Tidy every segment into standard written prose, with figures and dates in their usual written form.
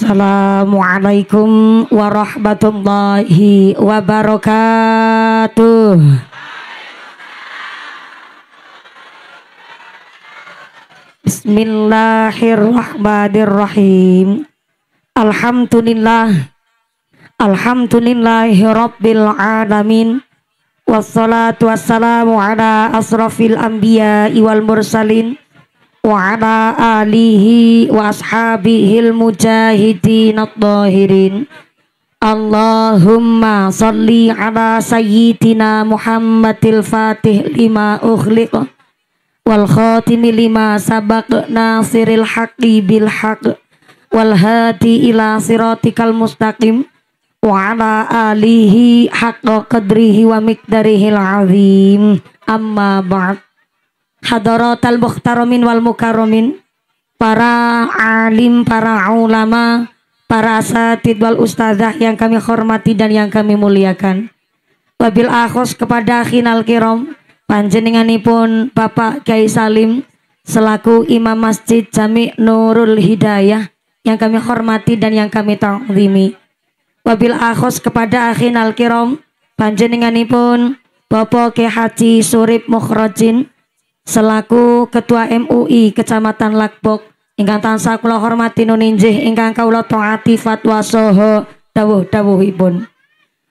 Assalamualaikum warahmatullahi wabarakatuh. Bismillahirrahmanirrahim. Alhamdulillahi rabbil alamin. Wassalatu wassalamu ala asrafil anbiya'i wal mursalin wa ala alihi wa ashabihil mujahidin at-tahirin. Allahumma salli ala sayyidina Muhammadil fatih lima ukhliq wal khatimi lima sabaq nasiril haqqi bil haqq wal hadi ila siratikal mustaqim wa ala alihi haqqa qadrihi wa miqdarihil azim. Amma ba'd. Hadaratal muhtaramin wal mukarramin, para alim, para ulama, para asatid wal ustadzah yang kami hormati dan yang kami muliakan. Wabil akhos kepada khinal kiram panjenenganipun Bapak Kyai Salim selaku Imam Masjid Jami' Nurul Hidayah yang kami hormati dan yang kami ta'zimi. Wabil akhos kepada khinal kiram panjenenganipun Bapak Kyai Haji Surip Mukhrajin selaku Ketua MUI Kecamatan Lakbok ingkang tansah kula hormati nuninjih ingkang kawula taati fatwa saha dawuh-dawuhipun.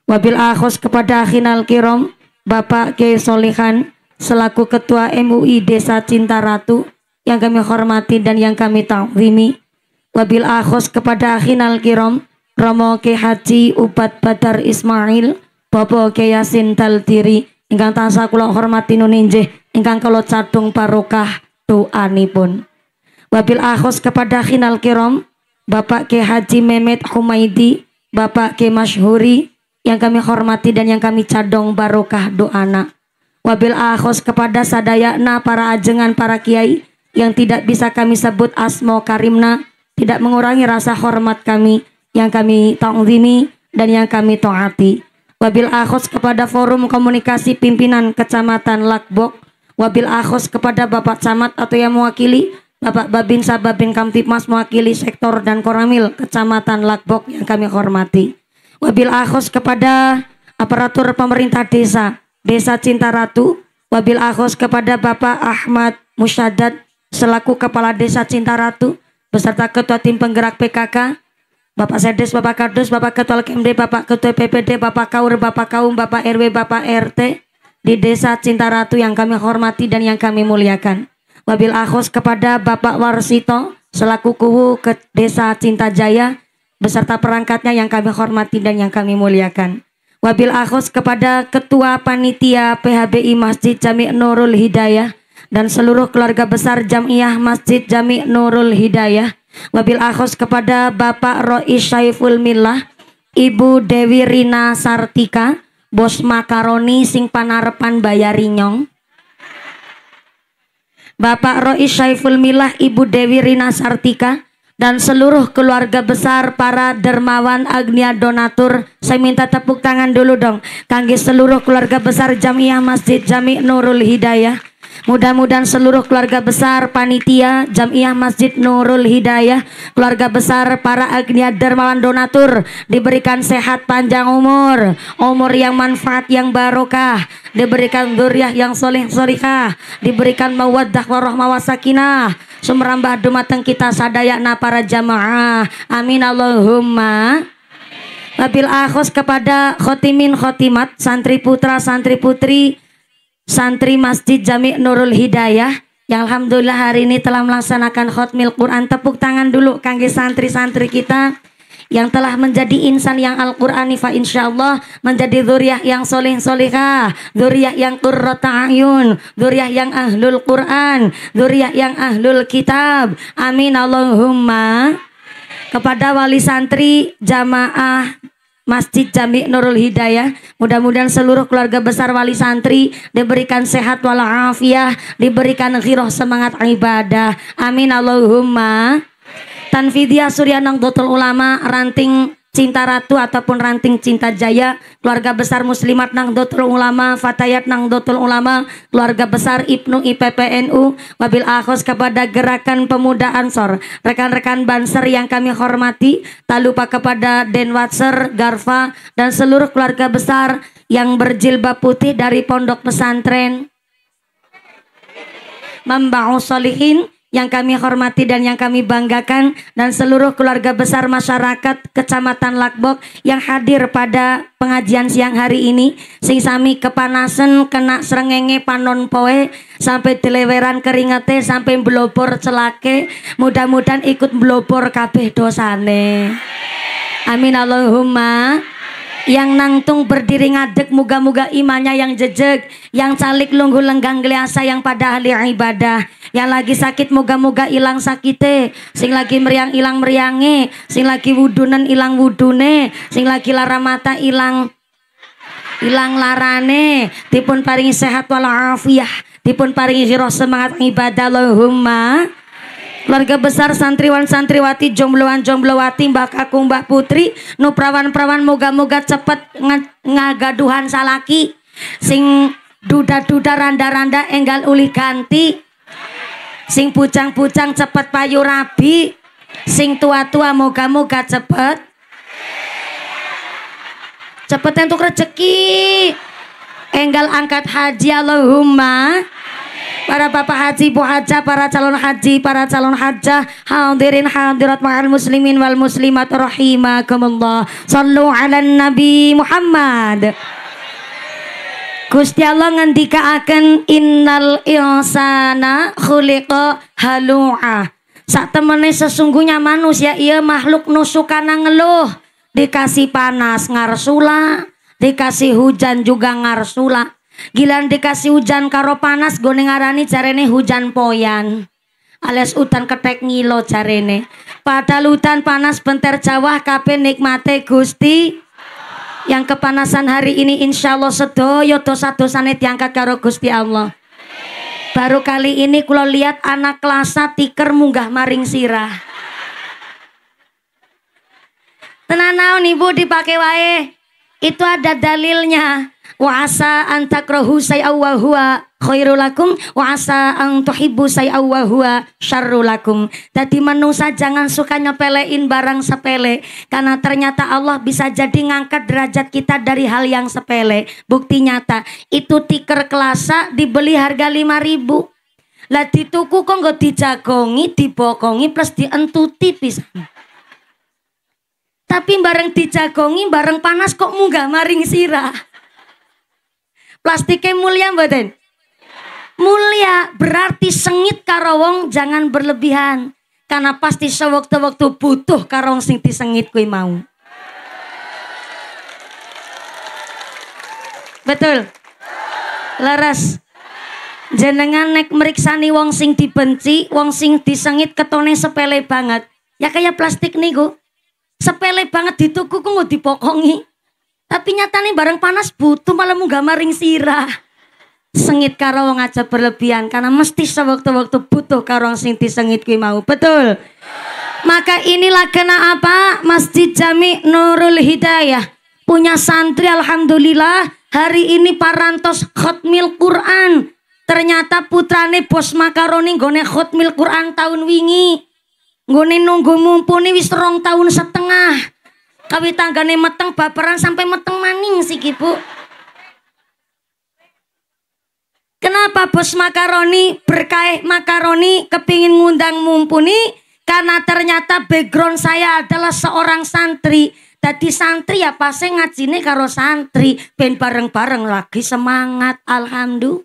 Wabil akhos kepada khinal kiram Bapak Kyai Solihan selaku Ketua MUI Desa Cintaratu yang kami hormati dan yang kami ta'zimi. Wabil akhos kepada khinal kiram Romo Kyai Haji Ubat Badar Ismail Bapak Kyai Yasin Taltiri ingkang tansah kula hormati nuninjih ingkang kula cadung barokah doanipun. Wabil akhos kepada khinal kiram Bapak Kyai Haji Mehmet Humaidi Bapak Kyai Masyhuri yang kami hormati dan yang kami cadung barokah doana. Wabil akhos kepada sadayana para ajengan para kiai yang tidak bisa kami sebut asmo karimna, tidak mengurangi rasa hormat kami yang kami ta'zimi dan yang kami taati. Wabil akhos kepada forum komunikasi pimpinan Kecamatan Lakbok. Wabil akhos kepada Bapak Camat atau yang mewakili, Bapak Babinsa Babin Kamtipmas mewakili sektor dan koramil Kecamatan Lakbok yang kami hormati. Wabil akhos kepada aparatur pemerintah desa Cintaratu. Wabil akhos kepada Bapak Ahmad Musyaddad selaku Kepala Desa Cintaratu beserta Ketua Tim Penggerak PKK, Bapak Sedes, Bapak Kardus, Bapak Ketua KMD, Bapak Ketua PPD, Bapak Kaur, Bapak Kaum, Bapak RW, Bapak RT di Desa Cintaratu yang kami hormati dan yang kami muliakan. Wabil akhos kepada Bapak Warsito selaku Kuwu ke Desa Cintajaya beserta perangkatnya yang kami hormati dan yang kami muliakan. Wabil akhos kepada Ketua Panitia PHBI Masjid Jami' Nurul Hidayah dan seluruh keluarga besar Jamiah Masjid Jami' Nurul Hidayah. Wabil akhos kepada Bapak Rois Syaiful Millah, Ibu Dewi Rina Sartika, Bos Makaroni sing panarepan Bayarinyong. Bapak Rois Syaiful Millah, Ibu Dewi Rina Sartika dan seluruh keluarga besar para dermawan agnia donatur. Saya minta tepuk tangan dulu dong kangge seluruh keluarga besar Jamiah Masjid Jami' Nurul Hidayah. Mudah-mudahan seluruh keluarga besar panitia Jamiah Masjid Nurul Hidayah, keluarga besar para agnia dermawan donatur diberikan sehat panjang umur yang manfaat yang barokah, diberikan dzurriyyah yang soleh solihah, diberikan mawaddah warahmah wasakinah, sumrambah dumateng kita sadayana para jamaah. Amin Allahumma. Wabil akhos kepada khotimin khotimat, santri putra santri putri santri Masjid Jami' Nurul Hidayah yang alhamdulillah hari ini telah melaksanakan khotmil Quran. Tepuk tangan dulu kangge santri-santri kita yang telah menjadi insan yang Al-Qur'ani fa insyaallah menjadi dzurriyyah yang soleh solihah, dzurriyyah yang qurrata ayun, dzurriyyah yang ahlul Quran, dzurriyyah yang ahlul kitab. Amin Allahumma. Kepada wali santri jamaah Masjid Jami' Nurul Hidayah, mudah-mudahan seluruh keluarga besar wali santri diberikan sehat walafiah, diberikan ghirah semangat ibadah. Amin Allahumma. Tanfidiyah Surya Nahdlatul Ulama ranting Cinta Ratu ataupun Ranting Cinta Jaya, keluarga besar Muslimat Nahdlatul Ulama, Fatayat Nahdlatul Ulama, keluarga besar Ibnu IPPNU, wabil akhos kepada Gerakan Pemuda Ansor, rekan-rekan Banser yang kami hormati, tak lupa kepada Denwatser, Garfa, dan seluruh keluarga besar yang berjilbab putih dari Pondok Pesantren Mambaus Solihin yang kami hormati dan yang kami banggakan, dan seluruh keluarga besar masyarakat Kecamatan Lakbok yang hadir pada pengajian siang hari ini, sing sami kepanasan kena srengenge panon poe sampai dileweran keringete sampai blobor celake, mudah-mudahan ikut blobor kabeh dosane, amin Allahumma. Yang nangtung berdiri ngadeg muga-muga imannya yang jejeg, yang calik lungguh lenggang geliasa yang pada ahli ibadah, yang lagi sakit muga-muga ilang sakite, sing lagi meriang ilang meriange, sing lagi wudunen ilang wudune, sing lagi lara mata ilang larane, dipun paringi sehat walafiah, dipun paringi hiroh semangat ibadah Allahumma. Keluarga besar santriwan santriwati, jombloan jomblowati, mbah kakung mbah putri, nu prawan-prawan moga-moga cepet ngagaduhan salaki, sing duda-duda randa-randa enggal uli ganti, sing pucang-pucang cepet payu rabi, sing tua-tua moga-moga cepet entuk rezeki, enggal angkat haji Allahumma. Para bapak haji, bu hajah, para calon haji, para calon hajah, hadirin hadirat ma'al muslimin wal muslimat rahimakumullah. Sallu ala Nabi Muhammad. Gusti Allah ngendikaaken innal insana khuliqa halu'a. Sak temene sesungguhnya manusia ia makhluk nusukana ngeluh. Dikasih panas ngarsula, dikasih hujan juga ngarsula. Gilan dikasih hujan karo panas gone ngarani jarene hujan poyan, alias udan ketek ngilo jarene. Padahal udan panas benter Jawa kabeh nikmate Gusti. Yang kepanasan hari ini insya Allah sedoyo dosa-dosane diangkat karo Gusti Allah. Baru kali ini kula lihat anak kelasa tiker munggah maring sirah. Tenanaon ibu dipakai wae, itu ada dalilnya. Wa asa an takrahu say'a wa huwa khairul lakum wa asa an tuhibbu say'a wa huwa syarrul lakum. Dadi manusia jangan suka nyepelein barang sepele, karena ternyata Allah bisa jadi ngangkat derajat kita dari hal yang sepele. Bukti nyata, itu tiker kelasa dibeli harga 5.000. Lah dituku kok nggak dijagongi, dibokongi plus dientuti pisan. Tapi bareng dijagongi, bareng panas kok munggah maring sirah. Plastiknya mulia mboten? Mulia, berarti sengit karo wong jangan berlebihan. Karena pasti sewaktu-waktu butuh karo wong sing disengit kuwi mau. Betul? Leres. Jenengan nek meriksani wong sing dibenci, wong sing disengit ketone sepele banget. Ya kayak plastik niku. Sepele banget dituku kok nggak dipokongi. Tapi nyatane bareng panas butuh malah munggah maring sirah. Sengit karo wong aja berlebihan, karena mesti sewaktu-waktu butuh karo wong sing disengit kuwi mau. Betul? Maka inilah kenapa Masjid Jami Nurul Hidayah punya santri alhamdulillah hari ini parantos khotmil Quran. Ternyata putrane bos makaroni nggone khotmil Quran tahun wingi. Nggone nunggu mumpuni wis 2,5 tahun. Kawi tanggane meteng baperan sampai meteng maning sih Bu. Kenapa bos makaroni berkah makaroni kepingin ngundang mumpuni? Karena ternyata background saya adalah seorang santri. Tadi santri ya pasti ngajine karo santri, ben bareng-bareng lagi semangat alhamdulillah.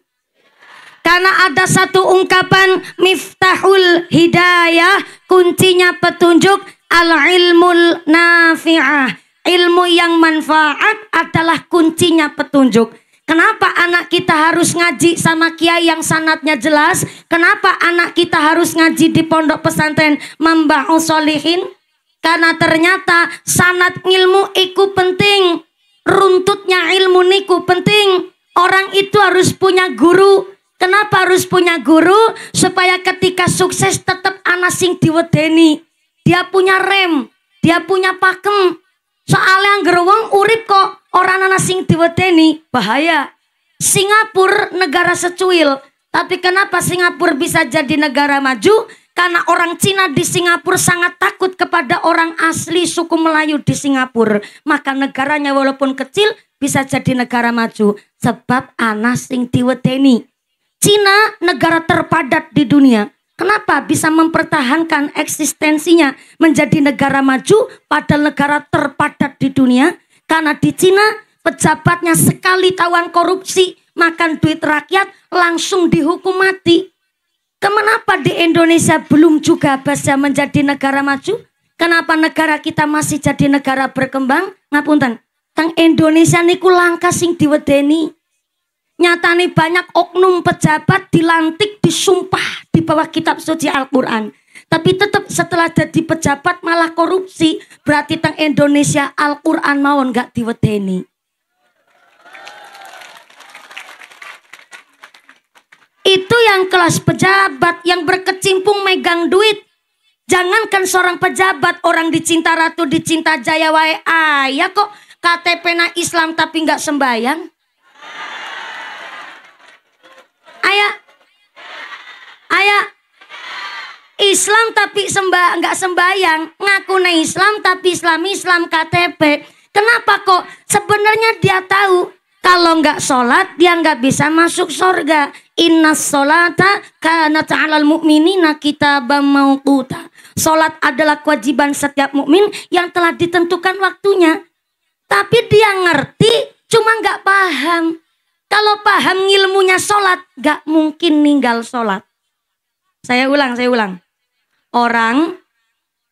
Karena ada satu ungkapan miftahul hidayah, kuncinya petunjuk al-ilmul nafi'ah. Ilmu yang manfaat adalah kuncinya petunjuk. Kenapa anak kita harus ngaji sama kiai yang sanadnya jelas? Kenapa anak kita harus ngaji di pondok pesantren Mambaus Solihin? Karena ternyata sanad ilmu iku penting. Runtutnya ilmu niku penting. Orang itu harus punya guru. Kenapa harus punya guru? Supaya ketika sukses tetap anak sing diwedeni. Dia punya rem, dia punya pakem. Soalnya anggere wong urip kok orang ana sing diwedeni, bahaya. Singapura negara secuil, tapi kenapa Singapura bisa jadi negara maju? Karena orang Cina di Singapura sangat takut kepada orang asli suku Melayu di Singapura. Maka negaranya walaupun kecil bisa jadi negara maju. Sebab ana sing diwedeni. Cina negara terpadat di dunia. Kenapa bisa mempertahankan eksistensinya menjadi negara maju padahal negara terpadat di dunia? Karena di Cina pejabatnya sekali tawan korupsi, makan duit rakyat langsung dihukum mati. Kenapa di Indonesia belum juga bisa menjadi negara maju? Kenapa negara kita masih jadi negara berkembang? Ngapunten, tang Indonesia niku langka sing diwedeni. Nyatane banyak oknum pejabat dilantik, disumpah di bawah kitab suci Al-Quran. Tapi tetap setelah jadi pejabat malah korupsi. Berarti tang Indonesia Al-Quran mawon gak diwedeni. Itu yang kelas pejabat yang berkecimpung megang duit. Jangankan seorang pejabat, orang dicinta ratu, dicinta jaya wae ayah kok KTP na Islam tapi gak sembayang. Ayah Islam tapi nggak sembayang, ngaku Islam tapi Islam KTP. Kenapa kok? Sebenarnya dia tahu kalau nggak sholat dia nggak bisa masuk surga. Innas sholata kanat 'alal mu'minina kitaban mauquta. Sholat adalah kewajiban setiap mukmin yang telah ditentukan waktunya. Tapi dia ngerti, cuma nggak paham. Kalau paham ilmunya sholat, gak mungkin ninggal sholat. Saya ulang. Orang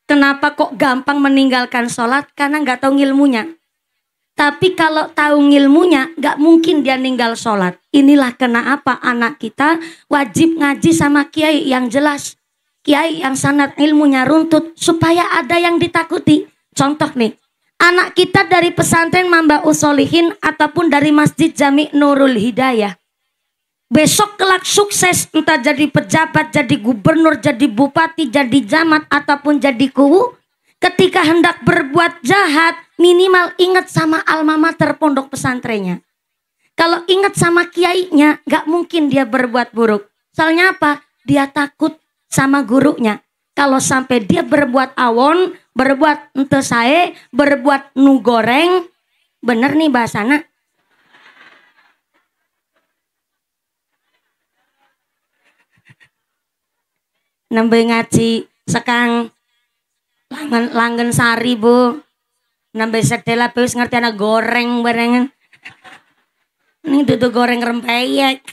kenapa kok gampang meninggalkan sholat? Karena gak tahu ilmunya. Tapi kalau tahu ilmunya, gak mungkin dia ninggal sholat. Inilah kenapa anak kita wajib ngaji sama kiai yang jelas. Kiai yang sanad ilmunya runtut, supaya ada yang ditakuti. Contoh nih. Anak kita dari pesantren Mamba Usolihin ataupun dari Masjid Jami Nurul Hidayah. Besok kelak sukses entah jadi pejabat, jadi gubernur, jadi bupati, jadi jamat ataupun jadi kuwu. Ketika hendak berbuat jahat minimal ingat sama alma mater pondok pesantrennya. Kalau ingat sama kiainya gak mungkin dia berbuat buruk. Soalnya apa? Dia takut sama gurunya. Kalau sampai dia berbuat awon, berbuat ente sae, berbuat nu goreng, bener nih bahasana. Nembe ngaji sekang langgen sari bu, nembe sedela wis ngerti ana goreng barengan. Ini duduk goreng rempeyek.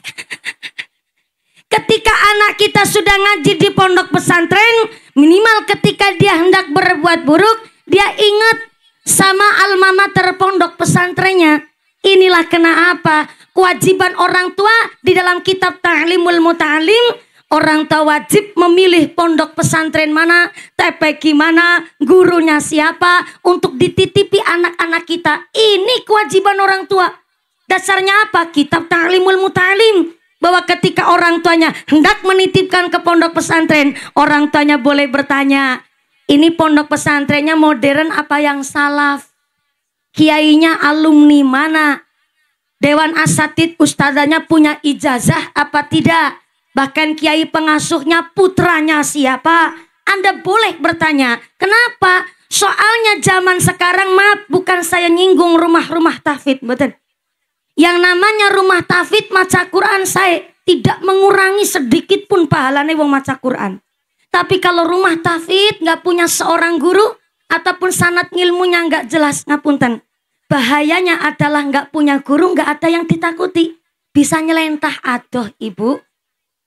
Ketika anak kita sudah ngaji di pondok pesantren, minimal ketika dia hendak berbuat buruk, dia ingat sama alma mater pondok pesantrennya. Inilah kenapa kewajiban orang tua di dalam kitab Ta'limul Muta'alim, orang tua wajib memilih pondok pesantren mana, TPQ mana, gurunya siapa untuk dititipi anak-anak kita. Ini kewajiban orang tua. Dasarnya apa? Kitab Ta'limul Muta'alim. Bahwa ketika orang tuanya hendak menitipkan ke pondok pesantren, orang tuanya boleh bertanya, ini pondok pesantrennya modern apa yang salaf? Kiainya alumni mana? Dewan asatid ustazanya punya ijazah apa tidak? Bahkan kiai pengasuhnya putranya siapa? Anda boleh bertanya. Kenapa? Soalnya zaman sekarang, maaf, bukan saya nyinggung rumah-rumah tahfidz, betul. Yang namanya rumah tahfidz maca Quran saya tidak mengurangi sedikit pun pahalanya wong maca Quran. Tapi kalau rumah tahfidz nggak punya seorang guru ataupun sanad ilmunya nggak jelas, ngapunten. Bahayanya adalah nggak punya guru, nggak ada yang ditakuti. Bisa nyelentah adoh ibu.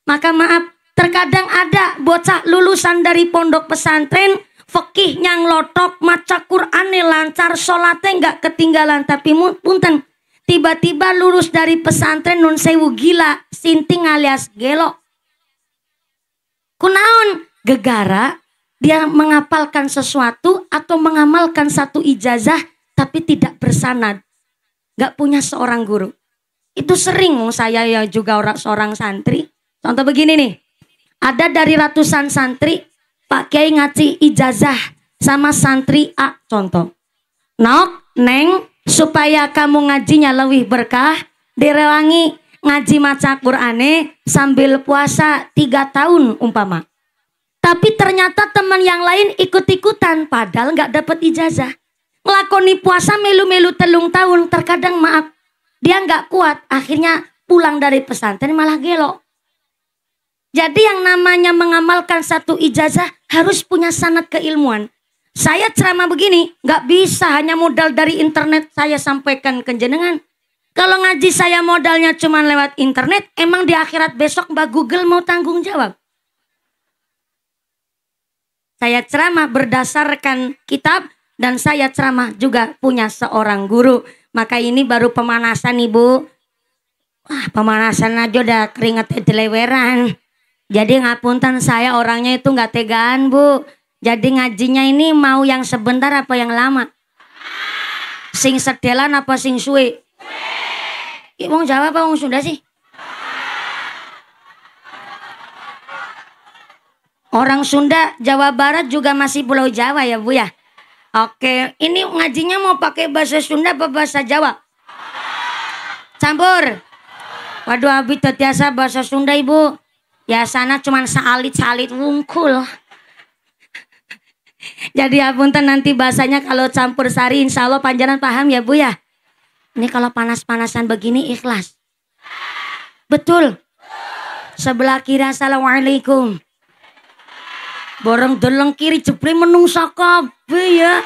Maka maaf, terkadang ada bocah lulusan dari pondok pesantren, fikihnya nglotok, maca Qur'ane lancar, sholatnya nggak ketinggalan. Tapi punten, tiba-tiba lulus dari pesantren nun sewu gila, sinting alias gelo. Kunaon? Gegara dia menghafalkan sesuatu atau mengamalkan satu ijazah tapi tidak bersanad. Gak punya seorang guru. Itu sering saya ya juga seorang santri. Contoh begini nih. Ada dari ratusan santri, Pak Kiai ngaji ijazah sama santri A contoh. Nok, Neng, supaya kamu ngajinya lebih berkah, direwangi ngaji maca Qur'ane sambil puasa 3 tahun umpama. Tapi ternyata teman yang lain ikut-ikutan padahal nggak dapat ijazah. Ngelakoni puasa melu-melu 3 tahun, terkadang maaf dia nggak kuat, akhirnya pulang dari pesantren malah gelo. Jadi yang namanya mengamalkan satu ijazah harus punya sanad keilmuan. Saya ceramah begini nggak bisa hanya modal dari internet saya sampaikan ke jenengan. Kalau ngaji saya modalnya cuma lewat internet, emang di akhirat besok Mbak Google mau tanggung jawab? Saya ceramah berdasarkan kitab dan saya ceramah juga punya seorang guru. Maka ini baru pemanasan Ibu. Wah, pemanasan aja udah keringetnya deleweran. Jadi ngapunten saya orangnya itu nggak tegaan Bu. Jadi ngajinya ini mau yang sebentar apa yang lama? Sing sedelan apa sing suwe? Wong Jawa apa wong Sunda sih? Orang Sunda, Jawa Barat juga masih Pulau Jawa ya Bu ya? Oke, ini ngajinya mau pakai bahasa Sunda apa bahasa Jawa? Campur. Waduh, abi terbiasa bahasa Sunda Ibu. Ya sana cuman salit-salit wungkul. Jadi apunten nanti bahasanya kalau campur sari insya Allah panjenengan paham ya Bu ya. Ini kalau panas-panasan begini ikhlas. Betul. Sebelah kiri assalamualaikum. Borong deleng kiri jepri menungsa kabeh ya.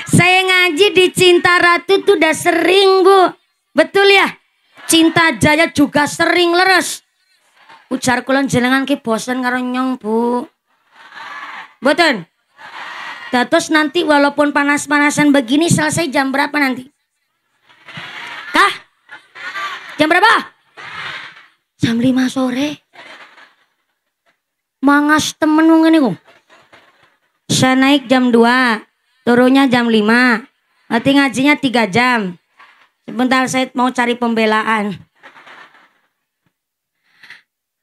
Saya ngaji di Cinta Ratu tuh udah sering Bu. Betul ya? Cinta Jaya juga sering leres. Ujar kulon jenengan ki bosen karo nyong Bu. Betul. Terus nanti walaupun panas-panasan begini selesai jam berapa nanti? Kah? Jam berapa? Jam 5 sore. Mangas temen wong ngene kok. Saya naik jam 2, turunnya jam 5. Nanti ngajinya 3 jam. Sebentar saya mau cari pembelaan.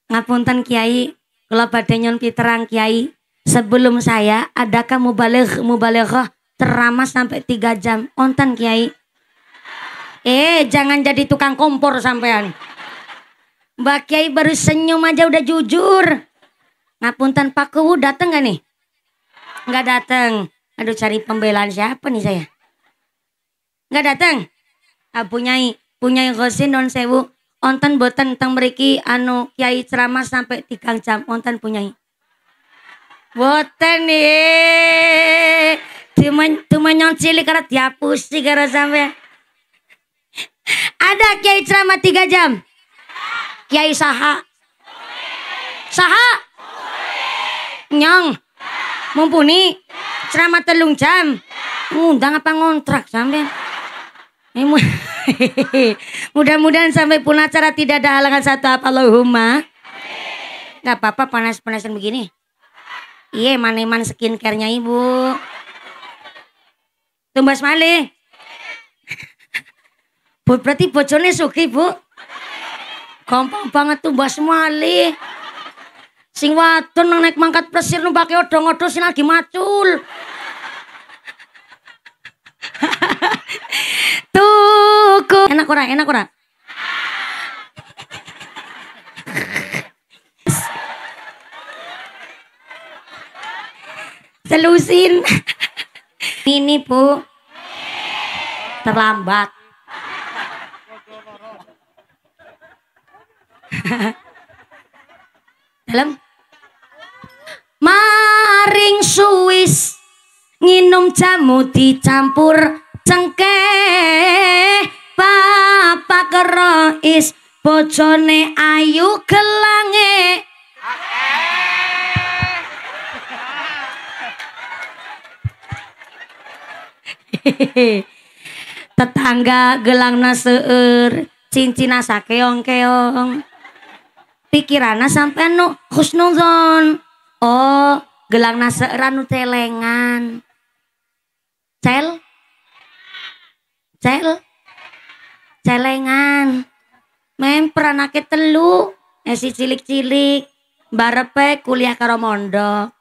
Ngapunten Kiai, kalau badhe nyon piterang Kiai, sebelum saya adakah mubalighah ceramah sampai 3 jam? Onten Kiai. Jangan jadi tukang kompor sampean. Mbak Kiai baru senyum aja udah jujur. Ngapunten Pak Kuwu dateng gak nih? Nggak datang. Aduh, cari pembelaan siapa nih saya? Nggak datang. Punyai Ghosin non sewu. Onten boten teng mriki anu Kiai ceramah sampai 3 jam. Onten punyai. Boten nih. Cuma nyong cilik karena dihapusi karena sampai. Ada Kiai ceramah 3 jam. Kiai saha. Saha. Nyong. Mumpuni ceramah 3 jam. Ngundang apa ngontrak sampai. Mudah-mudahan sampai pun acara tidak ada halangan satu apa Allahumma. Gak apa-apa panas-panasan begini. Iya, maneman skincare-nya Ibu. Tumbas malih. Bu, berarti bojone sugih Bu. Gampang banget tumbas malih. Sing wadon naik mangkat plesir numpake odong-odong sing lagi macul. Tuku. Enak ora? Selusin. Ini Bu. Terlambat. Dalam maring Swiss nginum jamu dicampur cengkeh papa kerois bojone ayu gelange tetangga gelangna seueur cincina sakeong-keong pikirana sampai nu husnuzon. Oh, gelangna seueur nu telengan. Celengan. Memper anake telu, si cilik-cilik. Barepe kuliah karo mondok.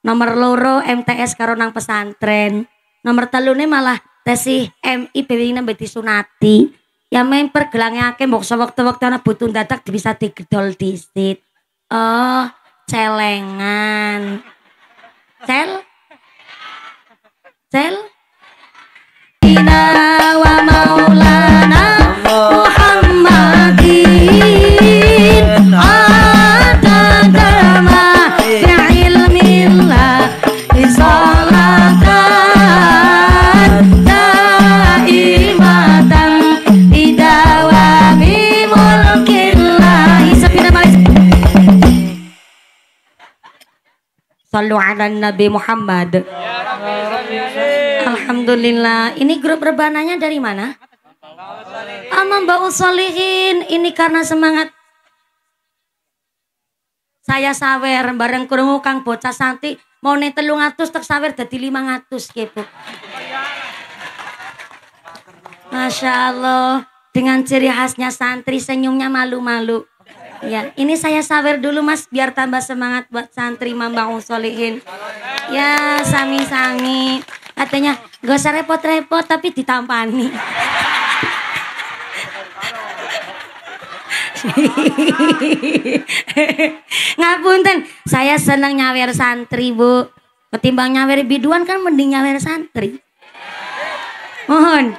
Nomor loro MTS karo nang pesantren. Nomor telune malah tesih MI bewingna mbeti sunati. Ya main pergelange akeh mbok sewektu-wektu ana butuh dadak bisa digedol disit. Oh, celengan. Cel Ina wa maulana Muhammadin Atadama Bi'ilmillah Isolatan Daimatan Bidawami mulkillah Isapina malis Sallu ala Nabi Muhammad. Alhamdulillah. Ini grup rebananya dari mana? Mbak Usolihin. Ini karena semangat. Saya sawer bareng krungu Kang Bocah Santi mau ne 300 tek sawer dadi 500 gitu. Masya Allah. Dengan ciri khasnya santri senyumnya malu-malu. Ya, ini saya sawer dulu Mas biar tambah semangat buat santri Mbak Usolihin. Ya, sami-sami. Katanya gak usah repot-repot tapi ditampani. Ngapunten, saya senang nyawer santri Bu. Ketimbang nyawer biduan kan mending nyawer santri. Mohon.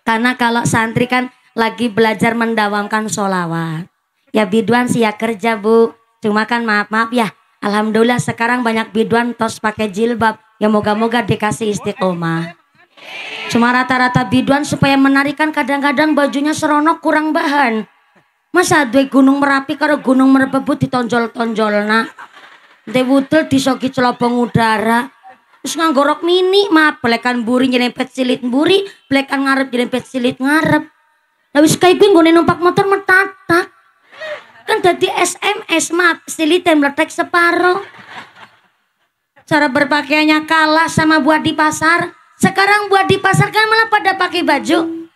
Karena kalau santri kan lagi belajar mendawamkan sholawat. Ya biduan sih ya kerja Bu. Cuma kan maaf ya. Alhamdulillah sekarang banyak biduan tos pakai jilbab. Ya moga-moga dikasih istiqomah. Cuma rata-rata biduan supaya menarikan kadang-kadang bajunya seronok kurang bahan. Masa duwe gunung Merapi karo gunung Merbabu ditonjol-tonjolna. Dewudel disogi celobong udara. Terus nganggo rok mini, maaf blekan buri nyerempet silit buri, blekan ngarep nyerempet silit ngarep. Lah wis kae kuwi nggone numpak motor metatak. Kan dadi SMS maaf silite meletek separo. Cara berpakaiannya kalah sama buat di pasar. Sekarang buat di pasar kan malah pada pakai baju.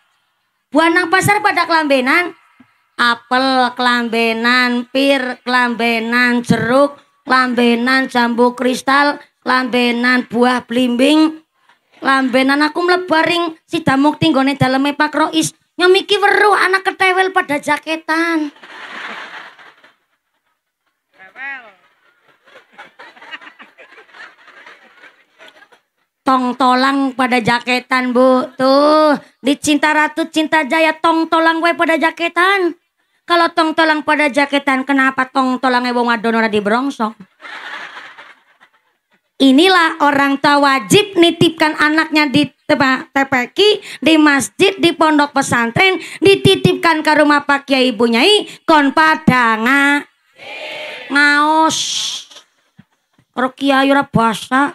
Buat nang pasar pada kelambenan. Apel kelambenan, pir kelambenan, jeruk kelambenan, jambu kristal kelambenan, buah blimbing kelambenan. Aku mlebaring sidamuk tinggone daleme Pak Rois. Nyemiki weruh anak ketewel pada jaketan. Tong tolang pada jaketan Bu. Tuh di Cinta Ratu Cinta Jaya tong tolang we pada jaketan. Kalau tong tolang pada jaketan kenapa tong tolangnya wong wadon ora dibrongsong? Inilah orang tua wajib nitipkan anaknya di TPQ, di masjid, di pondok pesantren, dititipkan ke rumah Pak Kiai Ibu Nyai kon pada ngaos. Karo kiai ora basa.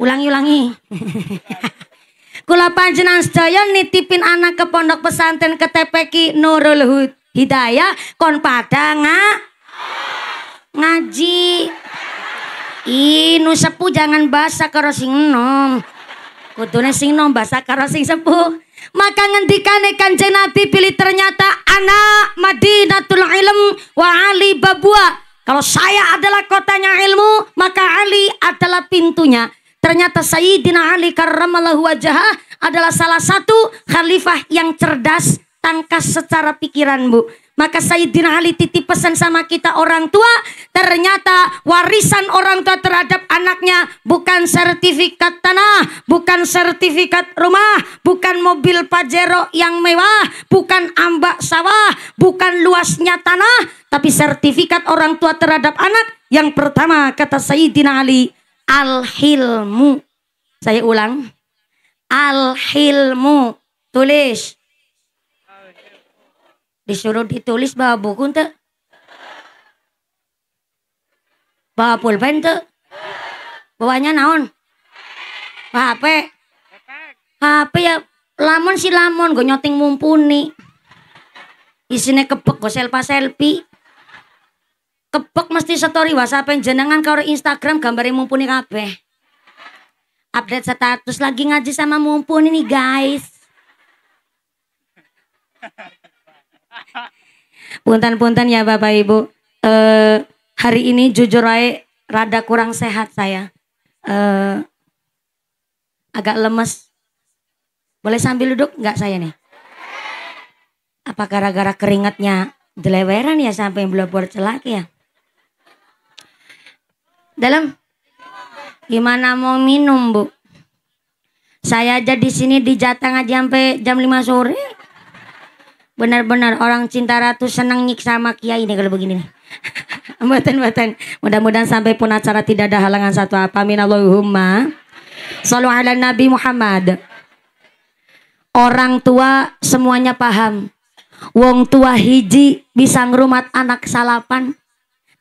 Ulangi. Kula panjenengan sedaya nitipin anak ke pondok pesantren ke TPQ Nurul Hidayah kon pada ngaji. Nu sepuh jangan basa karo sing enom. Kudune sing enom basa karo sing sepuh. Maka ngendikane Kanjeng Nabi pilih ternyata anak Madinatul Ilm wa Ali Babua. Kalau saya adalah kotanya ilmu, maka Ali adalah pintunya. Ternyata Sayyidina Ali karramallahu wajhah adalah salah satu khalifah yang cerdas, tangkas secara pikiran Bu. Maka Sayyidina Ali titip pesan sama kita orang tua. Ternyata warisan orang tua terhadap anaknya bukan sertifikat tanah, bukan sertifikat rumah, bukan mobil Pajero yang mewah, bukan ambak sawah, bukan luasnya tanah, tapi sertifikat orang tua terhadap anak. Yang pertama kata Sayyidina Ali, al-hilmu. Saya ulang. Al-hilmu. Tulis. Disuruh ditulis bawa buku ente. Bawa pulpen ente. Bawanya naon? Bawa HP. HP ya lamon si lamon gue nyoting mumpuni. Isinya kepek gue selfie. Kepek mesti story WhatsApp jenengan karo Instagram gambarnya mumpuni kabeh. Update status lagi ngaji sama mumpuni nih guys. Punten-punten ya Bapak Ibu. Hari ini jujur aja rada kurang sehat saya. Agak lemes. Boleh sambil duduk nggak saya nih? Apa gara-gara keringatnya deleweran ya sampai belum celak ya? Dalam gimana mau minum Bu? Saya aja di sini dijatah ngaji sampai jam 5 sore. Benar-benar orang cinta ratu senang nyiksa sama kiai ini kalau begini nih. Mboten. Mudah-mudahan sampai pun acara tidak ada halangan satu apa. Amin Allahumma. Shallu ala Nabi Muhammad. Orang tua semuanya paham. Wong tua hiji bisa ngrumat anak salapan.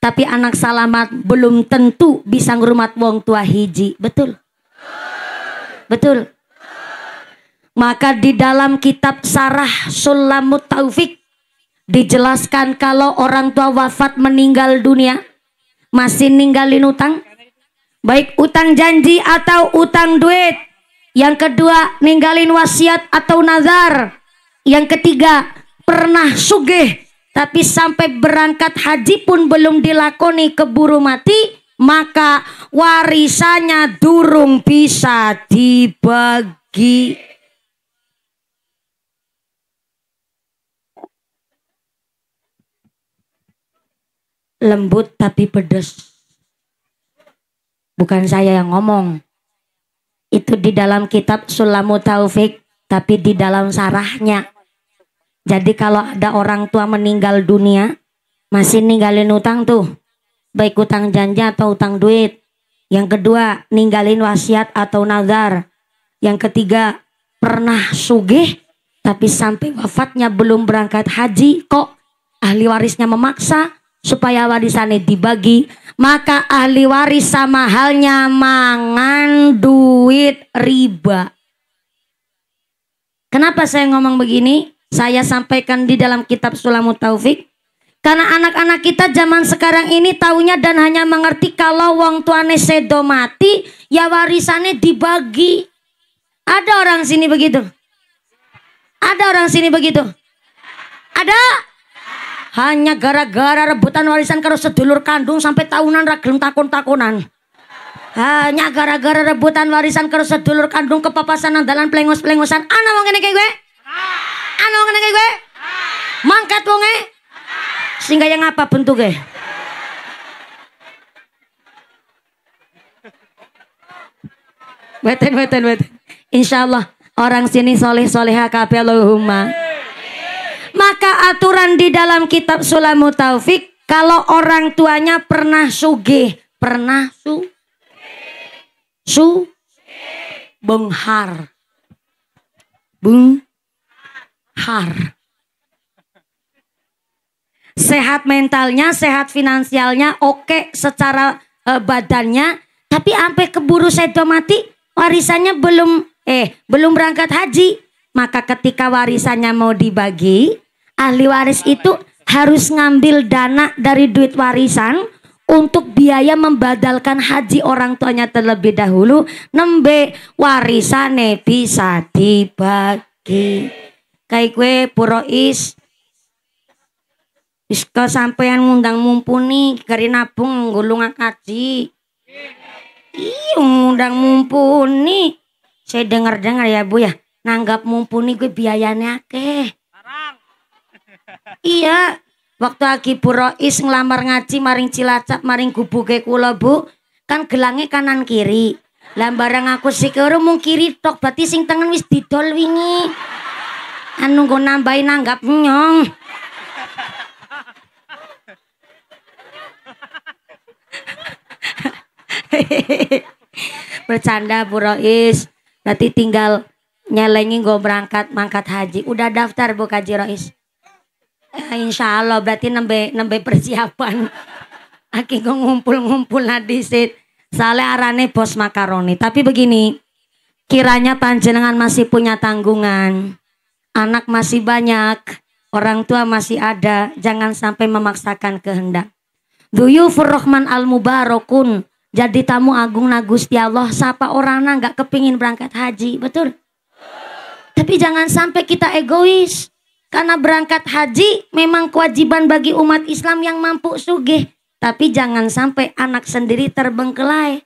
Tapi anak salamat belum tentu bisa ngrumat wong tua hiji. Betul? Betul. Maka di dalam kitab Sarah Sulamut Taufik dijelaskan kalau orang tua wafat meninggal dunia masih ninggalin utang, baik utang janji atau utang duit. Yang kedua ninggalin wasiat atau nazar. Yang ketiga pernah sugih tapi sampai berangkat haji pun belum dilakoni keburu mati, maka warisannya durung bisa dibagi. Lembut tapi pedas. Bukan saya yang ngomong. Itu di dalam kitab Sulamut Taufik, tapi di dalam sarahnya. Jadi kalau ada orang tua meninggal dunia, masih ninggalin utang tuh. Baik utang janji atau utang duit. Yang kedua, ninggalin wasiat atau nazar. Yang ketiga, pernah sugih, tapi sampai wafatnya belum berangkat haji, kok ahli warisnya memaksa supaya warisannya dibagi, maka ahli waris sama halnya mangan duit riba. Kenapa saya ngomong begini? Saya sampaikan di dalam kitab Sulamut Taufik. Karena anak-anak kita zaman sekarang ini taunya dan hanya mengerti kalau wong tuane sedo mati, ya warisannya dibagi. Ada orang sini begitu? Ada orang sini begitu? Ada? Hanya gara-gara rebutan warisan karo sedulur kandung sampai tahunan ra gelem takon-takonan. Hanya gara-gara rebutan warisan karo sedulur kandung kepapasan nang dalan plengos-plengosan. Ana wong kene kae kowe? Ana wong kene kae kowe? Mangkat wonge? Sehingga yang apa bentuknya? Beten. Insyaallah orang sini soleh-soleha kabeh Allahumma. Maka aturan di dalam kitab Sulamut Taufik, kalau orang tuanya pernah sugih, pernah benghar. Sehat mentalnya, sehat finansialnya, oke secara badannya, tapi sampai keburu sedo mati, warisannya belum berangkat haji. Maka ketika warisannya mau dibagi, ahli waris itu harus ngambil dana dari duit warisan untuk biaya membadalkan haji orang tuanya terlebih dahulu, nembe warisannya bisa dibagi. Kayak gue Purois wis kesampean ngundang mumpuni kari nabung gulung kaji. Ngundang mumpuni. Saya dengar ya Bu ya. Nanggap mumpuni gue biayanya akeh. Iya, waktu Aki Purois ngelamar ngaji maring Cilacap maring gubuke kula Bu, kan gelangnya kanan kiri. Lah barang aku sikero mung kiri tok, berarti sing tengen wis didol wingi. Anu nggo nambahi nanggap nyong. Bercanda Purois. Berarti tinggal nyelengi gue mangkat haji. Udah daftar Bu Kaji Rois? Insya Allah berarti nembe persiapan. Aki gue ngumpul hadisit. Soalnya arane bos makaroni. Tapi begini, kiranya panjenengan masih punya tanggungan, anak masih banyak, orang tua masih ada, jangan sampai memaksakan kehendak. Duyufur Rahman al Mubarakun, jadi tamu agung na Gusti Allah. Siapa orang nggak kepingin berangkat haji, betul? Tapi jangan sampai kita egois. Karena berangkat haji memang kewajiban bagi umat Islam yang mampu sugih. Tapi jangan sampai anak sendiri terbengkelai.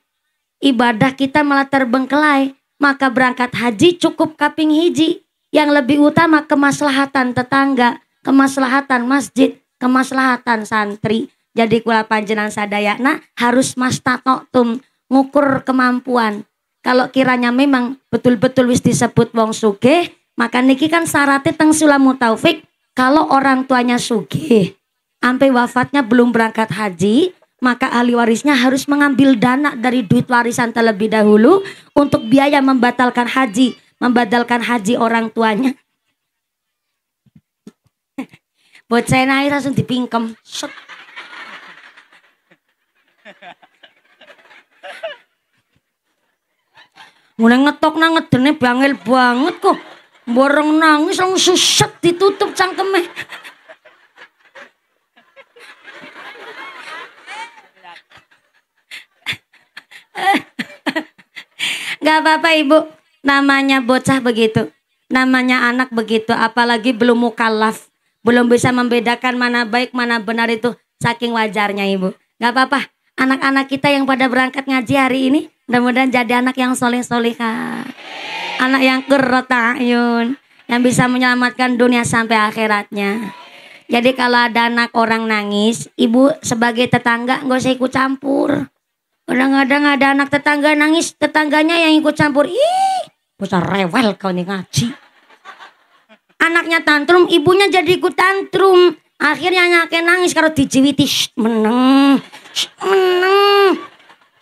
Ibadah kita malah terbengkelai. Maka berangkat haji cukup kaping hiji. Yang lebih utama kemaslahatan tetangga, kemaslahatan masjid, kemaslahatan santri. Jadi kula panjenengan sadayana harus mastatoktum, ngukur kemampuan. Kalau kiranya memang betul-betul wis disebut wong sugih, maka niki kan syaratnya teng sulamu taufik. Kalau orang tuanya sugih, sampai wafatnya belum berangkat haji, maka ahli warisnya harus mengambil dana dari duit warisan terlebih dahulu untuk biaya membatalkan haji orang tuanya. Buat saya naik langsung dipingkem. Mulai ngetok nang ngedene bangil banget kok. Borong nangis langsung set ditutup cangkeme. Gak apa-apa ibu. Namanya bocah begitu. Namanya anak begitu. Apalagi belum mukallaf. Belum bisa membedakan mana baik mana benar itu. Saking wajarnya ibu. Gak apa-apa. Anak-anak kita yang pada berangkat ngaji hari ini. Mudah-mudahan jadi anak yang soleh-solehah. Anak yang qurrata'yun. Yang bisa menyelamatkan dunia sampai akhiratnya. Jadi kalau ada anak orang nangis. Ibu sebagai tetangga gak usah ikut campur. Kadang-kadang ada anak tetangga nangis. Tetangganya yang ikut campur. Ih, bocah rewel kau nih ngaji. Anaknya tantrum. Ibunya jadi ikut tantrum. Akhirnya anaknya nangis. Kalau dijiwiti. Meneng.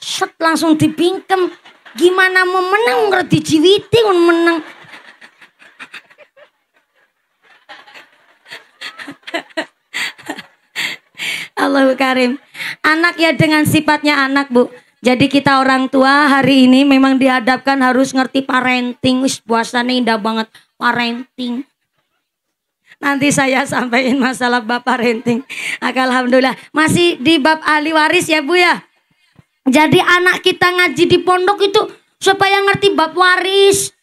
Set langsung dipingkem. Gimana mau menang kalau dijiwiti menang. Allahu Karim. Anak ya dengan sifatnya anak bu. Jadi kita orang tua hari ini memang dihadapkan harus ngerti parenting. Wis puasanya indah banget parenting. Nanti saya sampaikan masalah bab parenting. Alhamdulillah masih di bab ahli waris ya bu ya. Jadi anak kita ngaji di pondok itu supaya ngerti bab waris.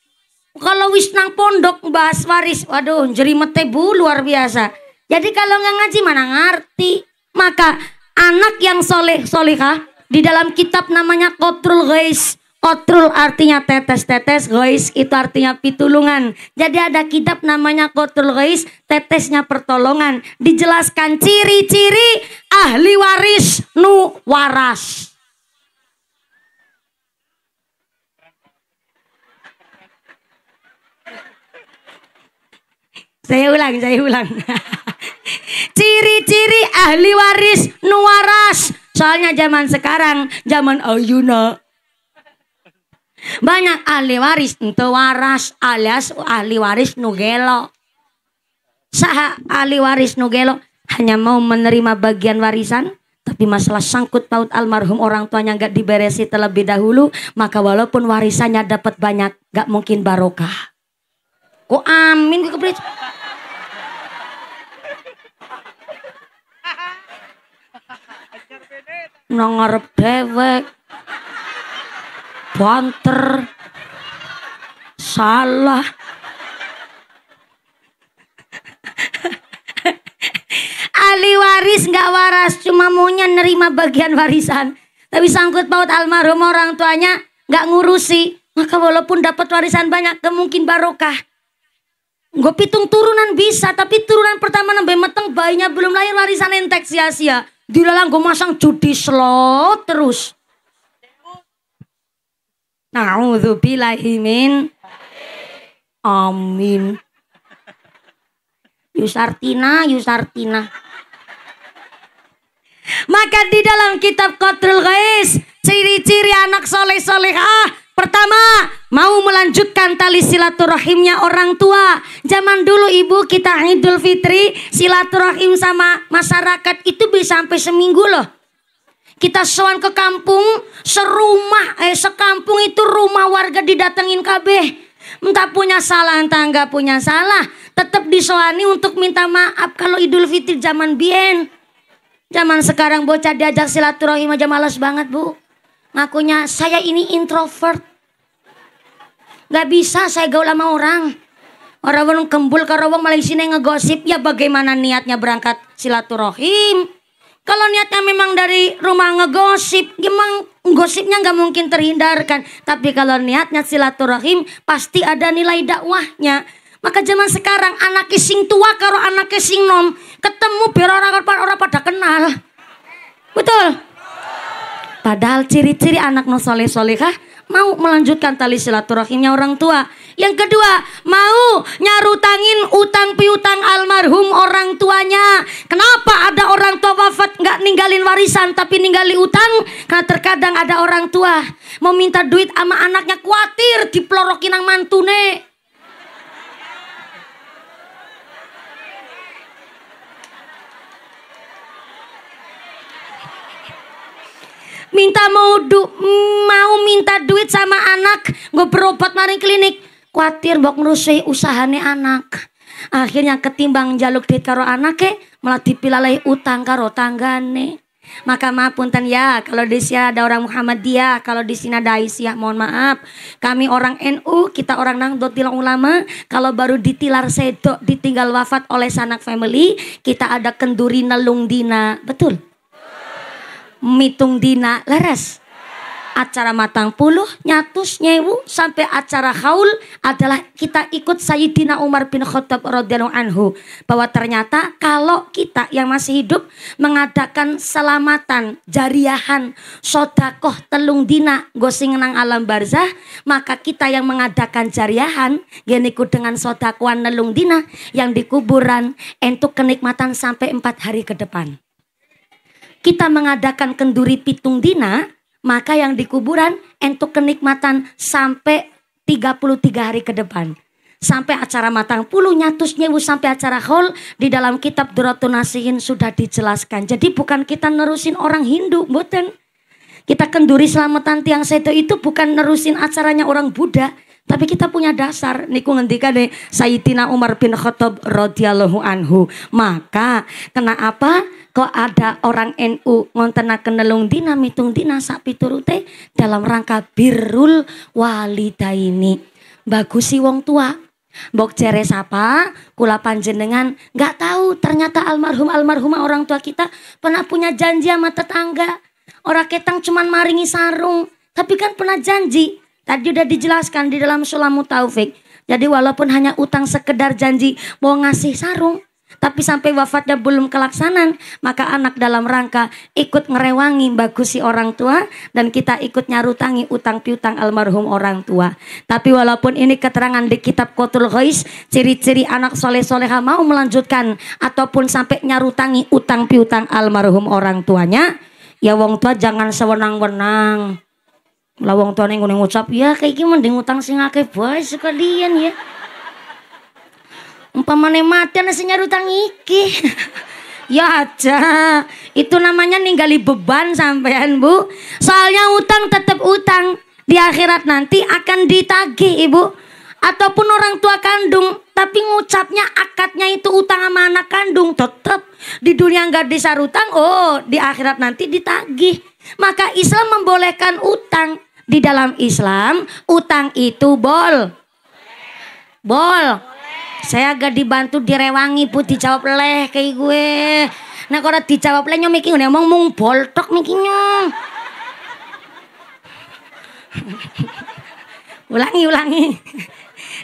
Kalau wis nang pondok bahas waris, waduh jerimete bu luar biasa. Jadi kalau nggak ngaji mana ngerti. Maka anak yang solehah di dalam kitab namanya Qatrul Ghais. Qatrul artinya tetes-tetes, Ghais itu artinya pitulungan. Jadi ada kitab namanya Qatrul Ghais, tetesnya pertolongan. Dijelaskan ciri-ciri ahli waris nu waras. Saya ulang. Ciri-ciri ahli waris nu waras. Soalnya zaman sekarang, zaman ayeuna banyak ahli waris ente waras alias ahli waris nu gelo. Saha ahli waris nu gelo hanya mau menerima bagian warisan, tapi masalah sangkut paut almarhum orang tuanya nggak diberesi terlebih dahulu, maka walaupun warisannya dapat banyak, nggak mungkin barokah. Kok amin gue ngarep dewek banter salah. Ahli waris nggak waras, cuma maunya nerima bagian warisan, tapi sangkut paut almarhum orang tuanya nggak ngurusi, maka walaupun dapat warisan banyak kemungkin barokah. Gue pitung turunan bisa, tapi turunan pertama nambah meteng bayinya belum lahir warisan entek sia-sia. Dilalang gue masang judi slot terus. Na'udzubillahi min. Amin. Yusartina. Maka di dalam kitab Qatrul Ghais, ciri-ciri anak soleh-solehah. Pertama, mau melanjutkan tali silaturahimnya orang tua. Zaman dulu ibu kita Idul Fitri, silaturahim sama masyarakat itu bisa sampai seminggu loh. Kita sowan ke kampung, sekampung itu rumah warga didatengin kabeh. Entah punya salah, entah enggak punya salah, tetap disowani untuk minta maaf kalau Idul Fitri zaman bien. Zaman sekarang bocah diajak silaturahim aja malas banget bu. Ngakunya saya ini introvert. Gak bisa saya gaul sama orang. Orang wong kembul karo wong malah isine ngegosip, ya bagaimana niatnya berangkat silaturahim? Kalau niatnya memang dari rumah ngegosip, memang gosipnya nggak mungkin terhindarkan. Tapi kalau niatnya silaturahim, pasti ada nilai dakwahnya. Maka zaman sekarang anak sing tua karo anak sing nom ketemu biar orang pada kenal. Betul. Padahal ciri-ciri anak no soleh-solehah mau melanjutkan tali silaturahimnya orang tua. Yang kedua, mau nyarutangin utang piutang almarhum orang tuanya. Kenapa ada orang tua wafat nggak ninggalin warisan tapi ninggali utang? Karena terkadang ada orang tua mau minta duit sama anaknya, khawatir diplorokin nang mantune. Mau minta duit sama anak, gue berobat maring klinik, khawatir mbok ngerusui usahane anak. Akhirnya ketimbang jaluk duit karo anake, malah dipilalai utang karo tanggane. Maka maaf punten ya, kalau di sini ada orang Muhammadiyah, kalau di sini ada Aisyah, mohon maaf. Kami orang NU, kita orang Nahdlatul Ulama, kalau baru ditilar sedok ditinggal wafat oleh sanak family, kita ada kenduri nelung dina, betul? Mitung dina leres. Acara matang puluh, nyatus nyewu sampai acara haul adalah kita ikut Sayyidina Umar bin Khattab radhiyallahu anhu, bahwa ternyata kalau kita yang masih hidup mengadakan selamatan, jariahan, sodakoh telung dina gosing nang alam barzah, maka kita yang mengadakan jariahan geniku dengan sodakohan telung dina yang di kuburan entuk kenikmatan sampai 4 hari ke depan. Kita mengadakan kenduri pitung dina, maka yang di kuburan entuk kenikmatan sampai 33 hari ke depan. Sampai acara matang puluh, nyatus nyewu sampai acara haul, di dalam kitab Duratun Nasihin sudah dijelaskan. Jadi bukan kita nerusin orang Hindu, mboten. Kita kenduri selamatan tiang sedo itu bukan nerusin acaranya orang Buddha, tapi kita punya dasar. Niku ngendikan deh Sayyidina Umar bin Khattab radhiyallahu anhu. Maka kenapa kok ada orang NU ngontenaken nelung dina mitung dina sak piturute dalam rangka birrul walidaini, bagusi wong tua. Mbok jere sapa kula panjenengan nggak tahu ternyata almarhumah orang tua kita pernah punya janji sama tetangga. Ora ketang cuman maringi sarung, tapi kan pernah janji. Tadi udah dijelaskan di dalam Sulamut Taufik. Jadi walaupun hanya utang sekedar janji mau ngasih sarung, tapi sampai wafatnya belum kelaksanan, maka anak dalam rangka ikut ngerewangi bagusi orang tua, dan kita ikut nyarutangi utang piutang almarhum orang tua. Tapi walaupun ini keterangan di kitab Qatul Ghais, ciri-ciri anak soleh-soleha mau melanjutkan ataupun sampai nyarutangi utang piutang almarhum orang tuanya, ya wong tua jangan sewenang-wenang. Lah wong tuane ngene ngucap, ya kayak iki mending utang sing akeh bae sekalian ya. Umpamane mati ana sing nyarutang iki. Ya aja. Itu namanya ninggali beban sampean, Bu. Soalnya utang tetap utang. Di akhirat nanti akan ditagih, Ibu. Ataupun orang tua kandung, tapi ngucapnya akadnya itu utang sama anak kandung, tetap di dunia enggak disarutang, oh di akhirat nanti ditagih. Maka Islam membolehkan utang. Di dalam Islam utang itu bol. Saya agak dibantu direwangi Bu, dijawab leh kayak gue. Nah kalau dijawab leh nyom iki ngomong mung boltok mikinya. Ulangi.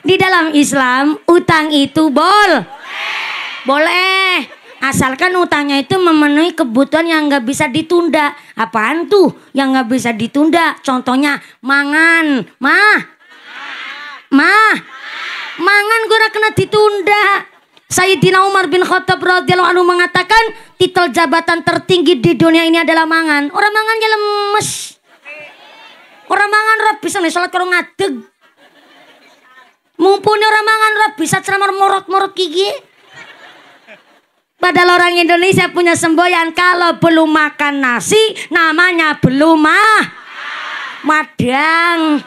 Di dalam Islam utang itu boleh. Asalkan utangnya itu memenuhi kebutuhan yang nggak bisa ditunda. Apaan tuh yang nggak bisa ditunda? Contohnya mangan, mangan gue kena ditunda. Sayyidina Umar bin Khattab radhiyallahu anhu mengatakan titel jabatan tertinggi di dunia ini adalah mangan. Orang mangannya lemes. Orang mangan ora bisa nih salat karo ngadeg. Mumpuni orang mangan ora bisa ceramah morot-morot gigi. Padahal orang Indonesia punya semboyan, kalau belum makan nasi namanya belum madang.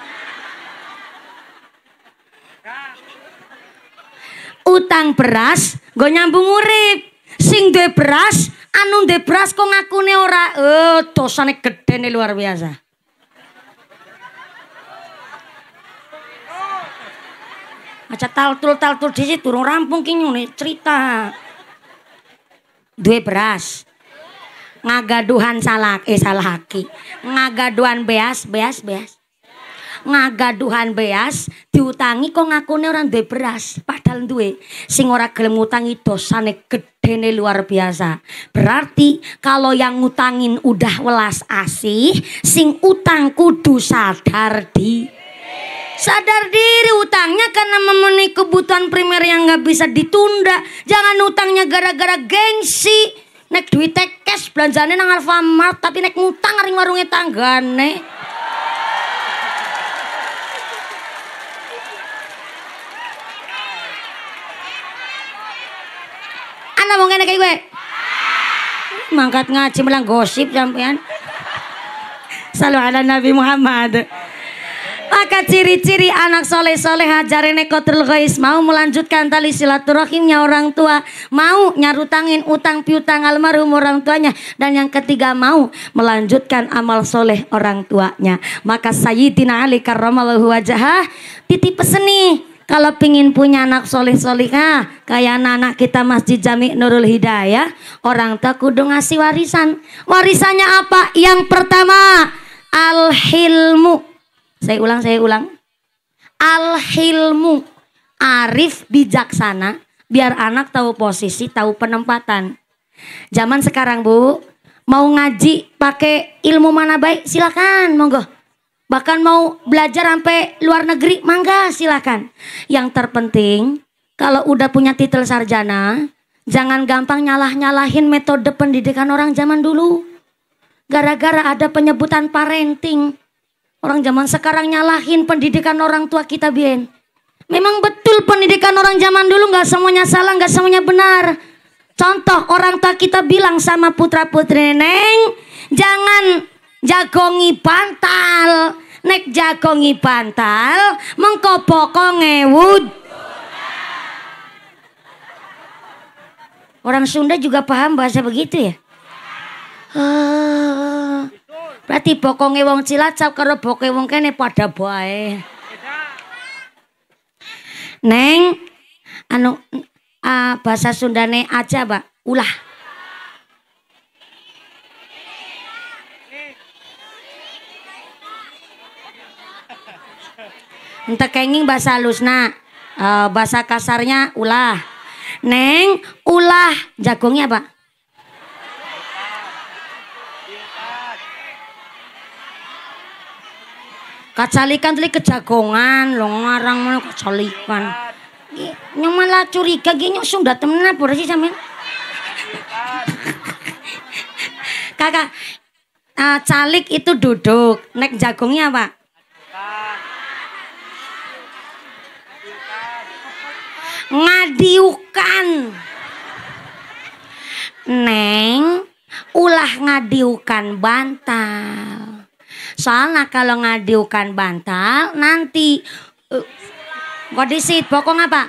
Utang beras gue nyambung urip. Sing duwe beras anu duwe beras kok ngakune ora, dosane gedene luar biasa. Aja taltul dhisik durung rampung ki nyune cerita. Duwe beras. Ngagaduhan salaki. Ngagaduhan beas. Ngagaduhan beas diutangi kok ngakune ora duwe beras, padahal duwe. Sing ora gelem ngutangi dosane gedene luar biasa. Berarti kalau yang ngutangin udah welas asih, sing utang kudu sadar diri utangnya karena memenuhi kebutuhan primer yang nggak bisa ditunda. Jangan utangnya gara-gara gengsi. Nek duit cash belanjane nang Alfamart tapi nek ngutang ring warunge tanggane. Ana wong ngene kae kowe. Mangkat ngaji melang gosip sampean. Sallallahu ala Nabi Muhammad. Maka ciri-ciri anak soleh-soleh jarene Qatrul Ghais mau melanjutkan tali silaturahimnya orang tua, mau nyarutangin utang piutang almarhum orang tuanya, dan yang ketiga mau melanjutkan amal soleh orang tuanya. Maka Sayyidina Ali karramallahu wajhah titip pesen nih, kalau pingin punya anak soleh-solihah kayak anak kita Masjid Jami Nurul Hidayah, orang tua kudu ngasih warisan. Warisannya apa? Yang pertama al-hilmu. Saya ulang. Al-hilmu, arif bijaksana, biar anak tahu posisi, tahu penempatan. Zaman sekarang Bu, mau ngaji pakai ilmu mana baik silakan, monggo. Bahkan mau belajar sampai luar negeri, mangga silakan. Yang terpenting kalau udah punya titel sarjana, jangan gampang nyalahin metode pendidikan orang zaman dulu. Gara-gara ada penyebutan parenting. Orang zaman sekarang nyalahin pendidikan orang tua kita bien. Memang betul pendidikan orang zaman dulu nggak semuanya salah, nggak semuanya benar. Contoh orang tua kita bilang sama putra putri, Neng, jangan jagongi bantal. Nek jagongi bantal, mengko poko ngewud. Orang Sunda juga paham bahasa begitu ya? Berarti bokonge wong Cilacap karo boke wong kene pada bae. Neng, bahasa Sundane aja, Mbak. Ulah. Entek kenging bahasa halusna. Bahasa kasarnya ulah. Neng, ulah jagongnya apa? Kacalikan tadi kejagongan, lo ngarang mana kacalikan. Yang malah curiga gini Sunda temen apa sih sampean? Kakak, calik itu duduk, nek jagongnya apa? Ngadiukan. Neng, ulah ngadiukan bantal. Soalnya kalau ngadiukan bantal nanti kodisit pokok apa?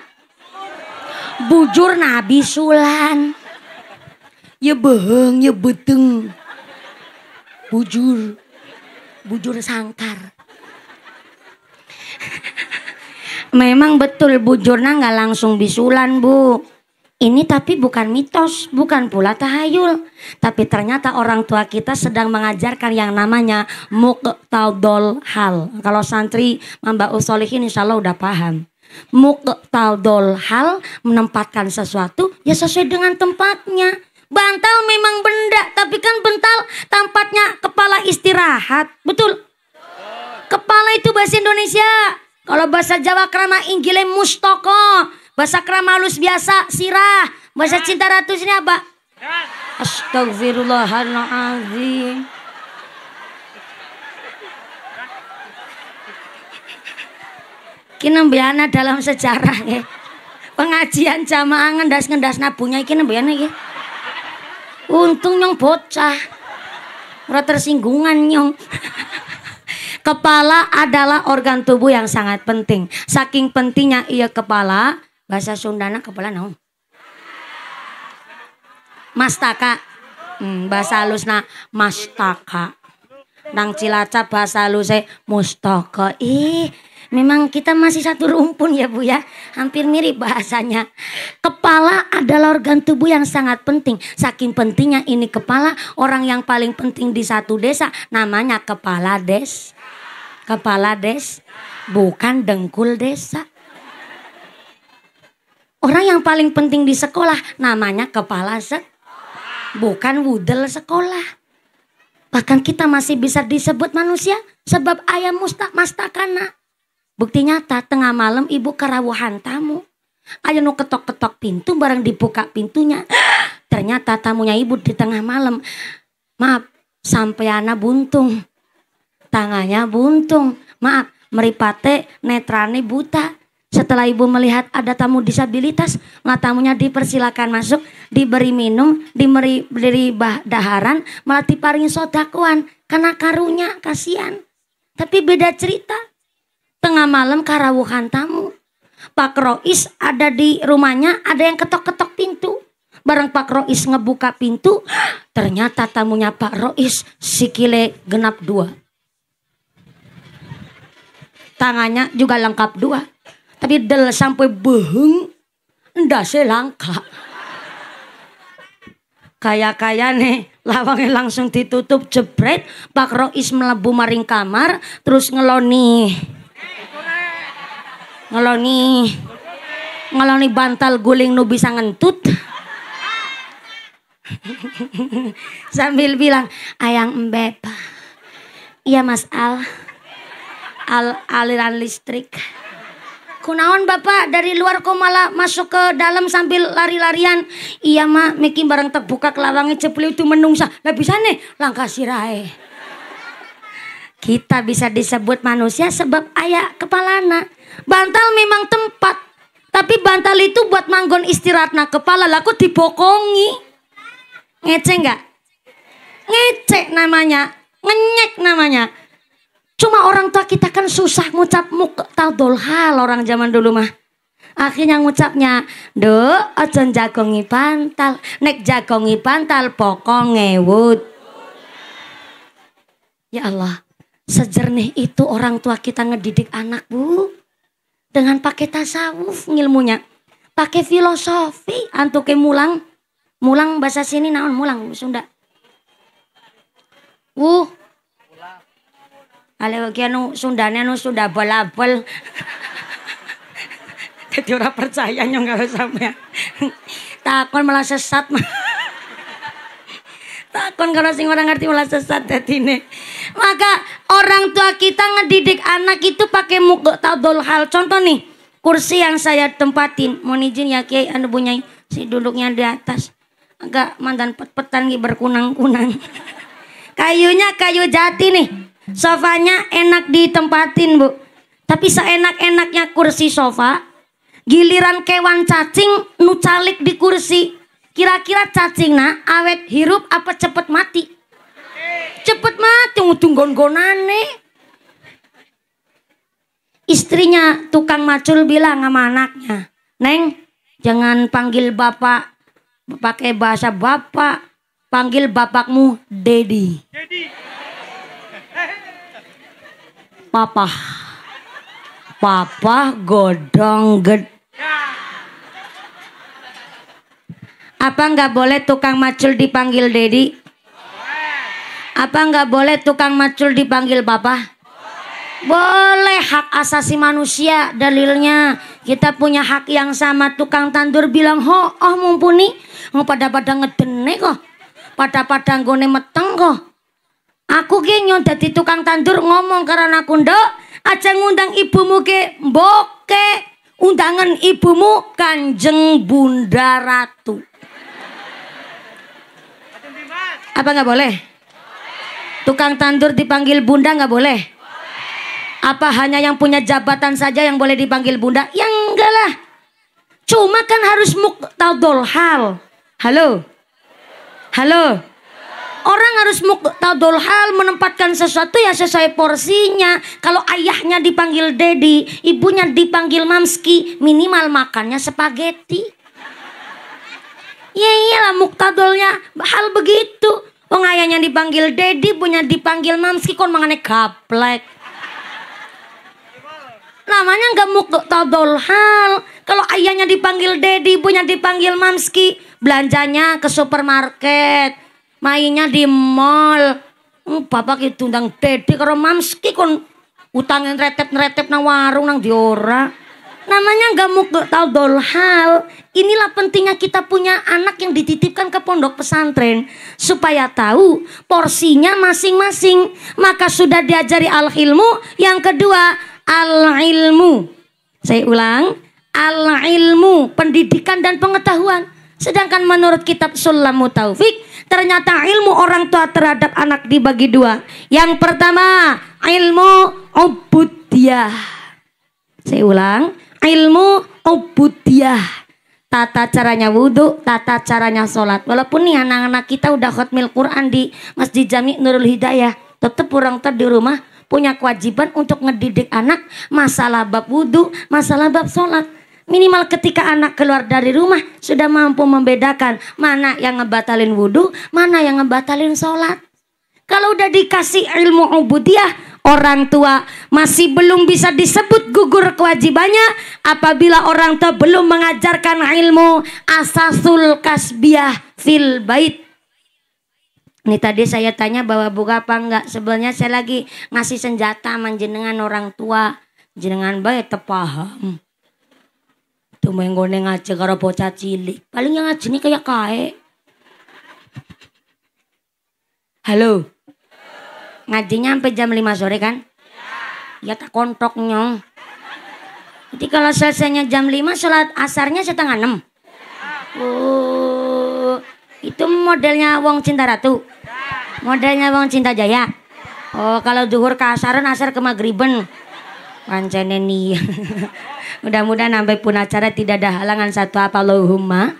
Bujur Nabi Sulan. Ya beheng, ya beteng. Bujur sangkar. Memang betul bujurnya nggak langsung bisulan Bu. Ini tapi bukan mitos, bukan pula tahayul. Tapi ternyata orang tua kita sedang mengajarkan yang namanya muqtadul hal. Kalau santri Mbak Usolihin insya Allah udah paham. Muqtadul hal, menempatkan sesuatu ya sesuai dengan tempatnya. Bantal memang benda, tapi kan bantal tempatnya kepala istirahat. Betul? Kepala itu bahasa Indonesia. Kalau bahasa Jawa krama inggile mustoko. Bahasa krama halus biasa sirah. Bahasa cinta ratus ini apa? Astagfirullahaladzim. Kini nembiana dalam sejarah ya. Pengajian jamaah ngendas nabunya iki nembiana ya. Untung nyong bocah. Ora tersinggungan nyong. Kepala adalah organ tubuh yang sangat penting. Saking pentingnya ia kepala, bahasa Sundana kepala naon? Mastaka. Bahasa halusna mastaka. Nang Cilacap bahasa halus mustaka. Memang kita masih satu rumpun ya Bu ya. Hampir mirip bahasanya. Kepala adalah organ tubuh yang sangat penting. Saking pentingnya ini kepala, orang yang paling penting di satu desa namanya kepala des. Kepala des, bukan dengkul desa. Orang yang paling penting di sekolah namanya kepala bukan wudel sekolah. Bahkan kita masih bisa disebut manusia sebab ayam mastakana. Bukti nyata tengah malam ibu kerawuhan tamu. Ayo nu ketok-ketok pintu bareng dibuka pintunya. Ternyata tamunya ibu di tengah malam. Maaf, sampeana buntung. Tangannya buntung. Maaf, meripate netrane buta. Setelah ibu melihat ada tamu disabilitas, malah tamunya dipersilakan masuk, diberi minum, diberi daharan, malah diparingi sodakoan. Karena karunya kasihan. Tapi beda cerita. Tengah malam karawuhan tamu. Pak Rois ada di rumahnya, ada yang ketok-ketok pintu. Bareng Pak Rois ngebuka pintu, ternyata tamunya Pak Rois sikile genap 2. Tangannya juga lengkap 2. Tapi del sampai beheng, ndase langka. Kaya nih, lawangnya langsung ditutup jebret. Pak Rois melebu maring kamar, terus ngeloni bantal guling nu bisa ngentut. Sambil bilang, ayang embeb. Iya Mas aliran listrik. Kunaon Bapak dari luar kok malah masuk ke dalam sambil lari-larian. Iya mak Miki bareng terbuka kelawangnya cepli itu menungsa. Lah bisa nih langkah sirahe. Kita bisa disebut manusia sebab ayah kepalana. Bantal memang tempat, tapi bantal itu buat manggon istirahatna kepala. Laku dibokongi. Ngece enggak? Ngece namanya, ngenyek namanya. Cuma orang tua kita kan susah ngucap muktadul hal orang zaman dulu mah. Akhirnya ngucapnya, do ojon jagongi bantal, nek jagongi bantal pokok ngewut. Ya Allah, sejernih itu orang tua kita ngedidik anak Bu. Dengan pakai tasawuf ngilmunya, pakai filosofi, antuke mulang bahasa sini naon mulang Sunda. Alewakia nu Sundanya nu Sunda balabel. Jadi orang percaya nyong kalau sampai takon malah sesat mah. Takon kalau sing orang ngerti malah sesat dadine. Maka orang tua kita ngedidik anak itu pakai muqtadul hal. Contoh nih, kursi yang saya tempatin, mohon izin ya Kiai, anu punya si duduknya di atas. Agak mandan pet-petan berkunang-kunang. Kayunya kayu jati nih. Sofanya enak ditempatin Bu. Tapi seenak-enaknya kursi sofa, giliran kewan cacing nu calik di kursi. Kira-kira cacingna awet hirup apa cepet mati? Cepet mati, gon-gonane. Istrinya tukang macul bilang sama anaknya, Neng, jangan panggil bapak pakai bahasa bapak, panggil bapakmu Dedi. Papa godong ged. Apa nggak boleh tukang macul dipanggil Dedi? Apa nggak boleh tukang macul dipanggil Papa? Boleh, hak asasi manusia dalilnya. Kita punya hak yang sama. Tukang tandur bilang, mumpuni. Mau pada ngedene kok. Pada nggone meteng kok. Aku ge nyon dadi tukang tandur ngomong karena aku ndok. Aja ngundang ibumu ke mboke. Undangan ibumu Kanjeng Bunda Ratu. Apa nggak boleh? Tukang tandur dipanggil bunda nggak boleh? Apa hanya yang punya jabatan saja yang boleh dipanggil bunda? Ya enggak lah. Cuma kan harus muqtadul hal. Halo? Orang harus muqtadul hal, menempatkan sesuatu ya sesuai porsinya. Kalau ayahnya dipanggil Dedi, ibunya dipanggil Mamski, minimal makannya spaghetti. Ya iyalah muqtadulnya hal begitu. Wong ayahnya dipanggil Dedi, punya dipanggil Mamski, kon mangane gaplek. Namanya nggak muqtadul hal. Kalau ayahnya dipanggil Dedi, ibunya dipanggil Mamski, belanjanya ke supermarket, mainnya di mall. Bapak itu undang Dedi karo Mamski kon utangin retep nang warung nang diora. Namanya nggak muqtadul hal. Inilah pentingnya kita punya anak yang dititipkan ke pondok pesantren supaya tahu porsinya masing-masing. Maka sudah diajari al-ilmu. Yang kedua al-ilmu. Saya ulang, al-ilmu, pendidikan dan pengetahuan. Sedangkan menurut kitab Sulamut Taufik, ternyata ilmu orang tua terhadap anak dibagi dua. Yang pertama, ilmu ubudiyah. Saya ulang, ilmu ubudiyah. Tata caranya wudhu, tata caranya sholat. Walaupun nih anak-anak kita udah khotmil Quran di Masjid Jami Nurul Hidayah, tetap orang tua di rumah punya kewajiban untuk ngedidik anak masalah bab wudhu, masalah bab sholat. Minimal ketika anak keluar dari rumah sudah mampu membedakan mana yang ngebatalin wudhu, mana yang ngebatalin sholat. Kalau udah dikasih ilmu ubudiyah, orang tua masih belum bisa disebut gugur kewajibannya apabila orang tua belum mengajarkan ilmu asasul kasbiyah fil bait. Ini tadi saya tanya bawa buka apa enggak. Sebenarnya saya lagi ngasih senjata menjenengan orang tua. Jenengan baik tepaham. Tuh menggone ngaji karo bocah cilik. Paling yang ngaji ini kayak kae. Halo. Ngajinya sampai jam 5 sore kan? Ya tak kontok nyong. Jadi kalau selesainya jam 5, sholat asarnya setengah 6. Oh, itu modelnya wong Cinta Ratu. Modelnya wong Cinta Jaya. Oh, kalau zuhur ke asaran, asar ke maghriben. Pancene nih. Mudah-mudahan sampai pun acara tidak ada halangan satu apa Allahumma.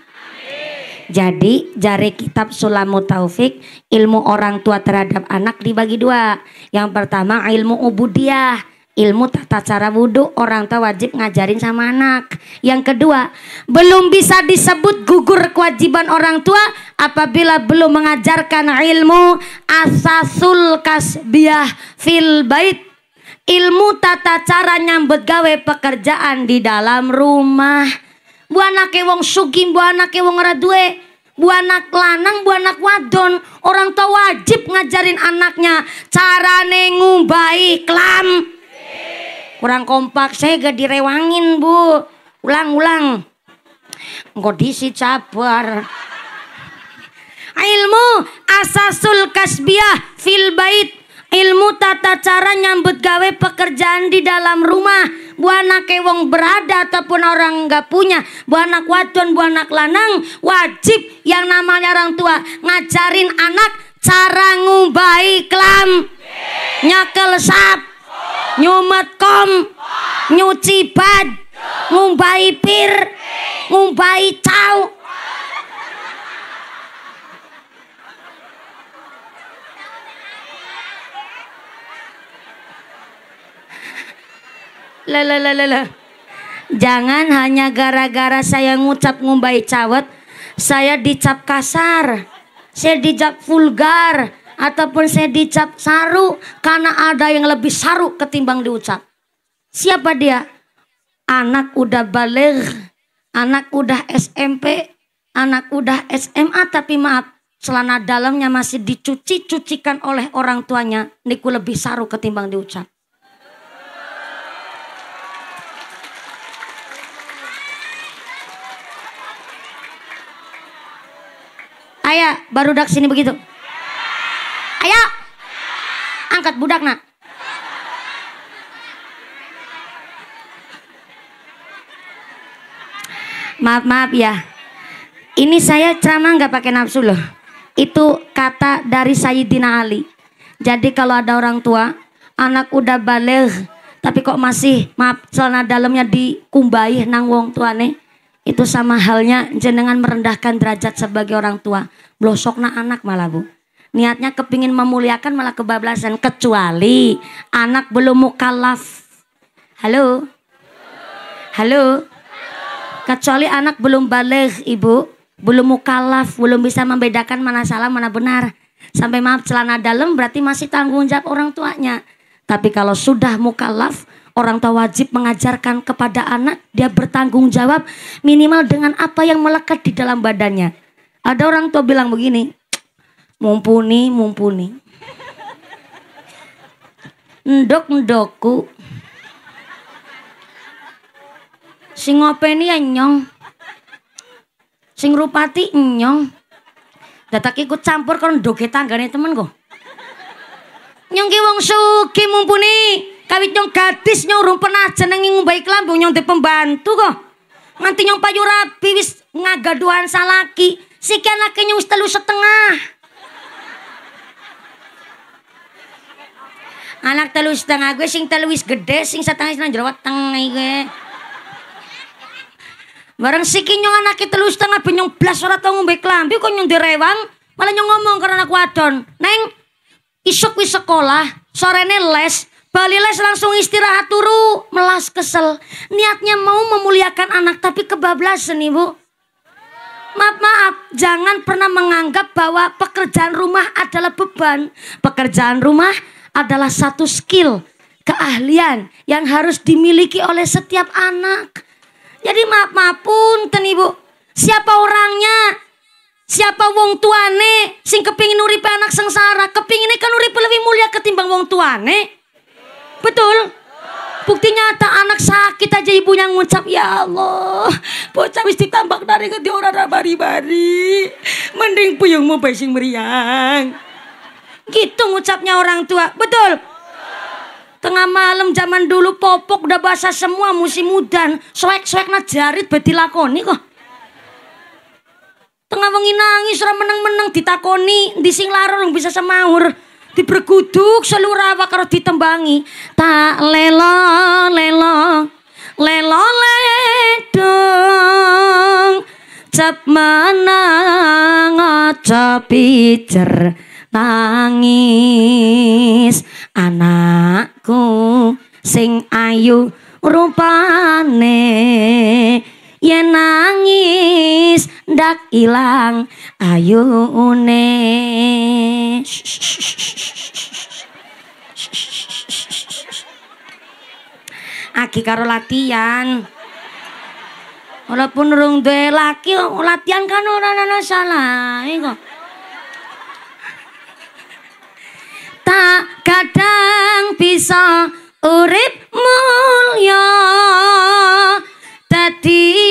Jadi jari kitab Sulamut Taufik, ilmu orang tua terhadap anak dibagi dua. Yang pertama ilmu ubudiyah, ilmu tata cara wudhu, orang tua wajib ngajarin sama anak. Yang kedua, belum bisa disebut gugur kewajiban orang tua apabila belum mengajarkan ilmu asasul kasbiyah fil bait, ilmu tata cara nyambut gawe pekerjaan di dalam rumah. Bu anake wong sugih, bu anake wong ora duwe, bu anak lanang, bu anak wadon, orang tua wajib ngajarin anaknya carane ngumbahi klam. Kurang kompak, saya gak direwangin bu. Ulang. Engko disi cabar. Ilmu asasul kasbiyah fil bait, ilmu tata cara nyambut gawe pekerjaan di dalam rumah. Bu anak wong berada ataupun orang nggak punya, bu anak wadon, bu anak lanang, wajib yang namanya orang tua ngajarin anak cara ngumbahi klam, nyakel sap, nyumet kom, nyuci bad, ngumbahi pir, ngumbahi cau. Lah. Jangan hanya gara-gara saya ngucap ngumbai cawet, saya dicap kasar, saya dicap vulgar, ataupun saya dicap saru, karena ada yang lebih saru ketimbang diucap. Siapa dia? Anak udah baligh, anak udah SMP, anak udah SMA, tapi maaf, celana dalamnya masih dicuci-cucikan oleh orang tuanya. Niku lebih saru ketimbang diucap. Ayo, baru dak sini begitu. Ayo, angkat budak nak. Maaf ya. Ini saya ceramah nggak pakai nafsu loh. Itu kata dari Sayyidina Ali. Jadi kalau ada orang tua, anak udah baligh, tapi kok masih maaf celana dalamnya dikumbahi nang wong tuane. Itu sama halnya jenengan merendahkan derajat sebagai orang tua. Blosokna anak malah bu. Niatnya kepingin memuliakan malah kebablasan. Kecuali anak belum mukallaf. Halo. Kecuali anak belum baligh ibu. Belum mukallaf. Belum bisa membedakan mana salah mana benar. Sampai maaf celana dalam berarti masih tanggung jawab orang tuanya. Tapi kalau sudah mukallaf, orang tua wajib mengajarkan kepada anak, dia bertanggung jawab minimal dengan apa yang melekat di dalam badannya. Ada orang tua bilang begini, mumpuni. Ndok-ndokku. Sing ngopeni nyong. Sing rupati nyong. Datak ikut campur kon ndoge tanggane temen kok. Nyong ki wong sugih mumpuni. Kawit nyong gadis nyong urung penajan nang ngumbahi klambu nyong di pembantu kok. Nganti nyong payu rabi wis ngagaduhan salaki. Siki anake nyong wis 3,5. Anak 3,5 gue sing 3 wis gede, sing 1,5 nang jero weteng iki. Bareng siki nyong anake 3,5 ben nyong blas ora tau ngombe klambi kok nyong direwang, malah nyong ngomong karo anak wadon, "Neng, isuk wis sekolah, sorene les, bali les langsung istirahat turu." Melas kesel. Niatnya mau memuliakan anak tapi kebablasan, Ibu. Maaf, jangan pernah menganggap bahwa pekerjaan rumah adalah beban. Pekerjaan rumah adalah satu skill, keahlian yang harus dimiliki oleh setiap anak. Jadi maaf punten Ibu. Siapa orangnya? Siapa wong tuane sing kepingin uripe anak sengsara? Kepingine kan uripe lebih mulia ketimbang wong tuane. Betul? Bukti nyata anak sakit aja ibunya ngucap, "Ya Allah, bocah wis ditambak dari ke ora bari-bari. Mending puyungmu bae sing meriang." Gitu ngucapnya orang tua. Betul? Tengah malam zaman dulu popok udah basah semua musim udan. Soek-soek na jarit beti lakoni kok. Tengah wengi nangis ora meneng-meneng ditakoni, di sing larang bisa semaur. Diberguduk seluruh awak karo ditembangi. Tak lelo ledong. Cap menang aja pijer. Nangis anakku sing ayu rupane, yen nangis ndak ilang ayune. Aki karo latihan. Walaupun urung duwe laki latihan kan ora ana salah kok. Tak kadang bisa urip mulya dadi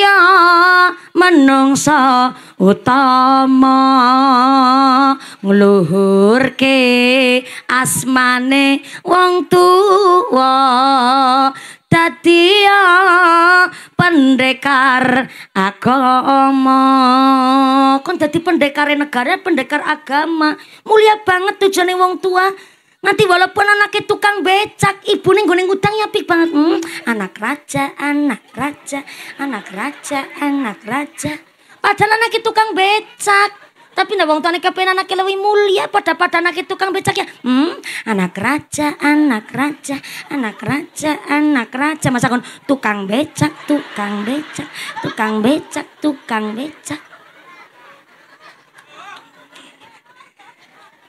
menungsa utama ngluhurke asmane wong tuwa dadi pendekar agama. Kon dadi pendekar negara, pendekar agama. Mulia banget tujuane wong tua. Nanti walaupun anaknya tukang becak, ibune nggone ngutang ya apik banget. Anak raja. Padahal anaknya tukang becak. Tapi ndak wong tuane kepen anaknya lebih mulia pada anaknya tukang becak ya. Anak raja. Masa kon tukang becak.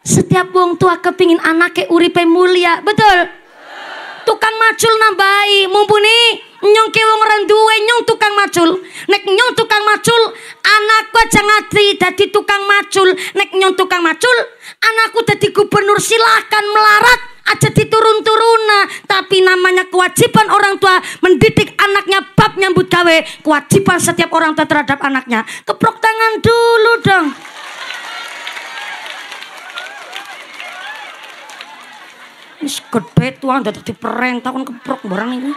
Setiap wong tua kepingin anaknya uripe mulia, betul? Tukang macul nambahi, mumpuni nyong ke wong randuwe nyong tukang macul. Nek nyong tukang macul, anakku aja ngatri dadi tukang macul. Nek nyong tukang macul, anakku dadi gubernur, silahkan melarat aja diturun-turuna. Tapi namanya kewajiban orang tua mendidik anaknya bab nyambut gawe. Kewajiban setiap orang tua terhadap anaknya. Keprok tangan dulu dong. Wis gede tuang dadi perintah kon keprok barang iki.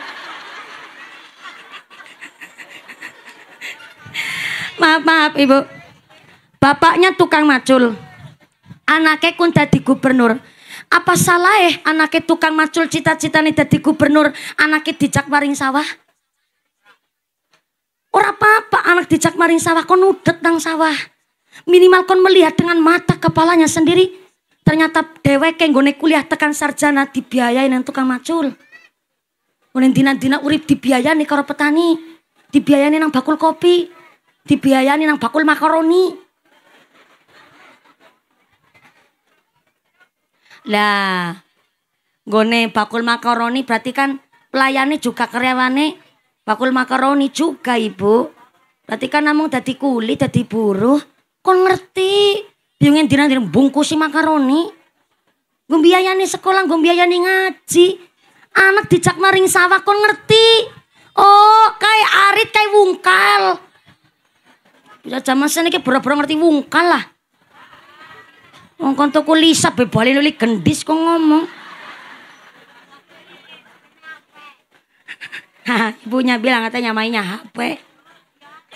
Maaf Ibu. Bapaknya tukang macul. Anaknya kun dadi gubernur. Apa salah anaknya tukang macul cita-citane dadi gubernur, anaknya dijak maring sawah? Ora apa-apa anak dijak maring sawah, kon udet nang sawah. Minimal kon melihat dengan mata kepalanya sendiri. Ternyata dheweke nggone kuliah tekan sarjana dibiayai nang tukang macul. Ngene dina-dina urip dibiayani karo petani, dibiayani nang bakul kopi, dibiayani nang bakul makaroni. Lah, gone bakul makaroni berarti kan pelayannya juga karyawane bakul makaroni juga ibu. Berarti kan namung dadi kuli, dadi buruh. Kon ngerti? Bingin dina-dina bungkusi makaroni. Nggo biayani sekolah, nggo biayani ngaji. Anak dijak maring sawah kon ngerti? Oh, kayak arit kayak wungkal. Bisa zaman seniki boro-boro ngerti wungkal lah. Wong kon tuku lisap bebali nuli gendis kok ngomong. Ibunya bilang katanya mainnya HP.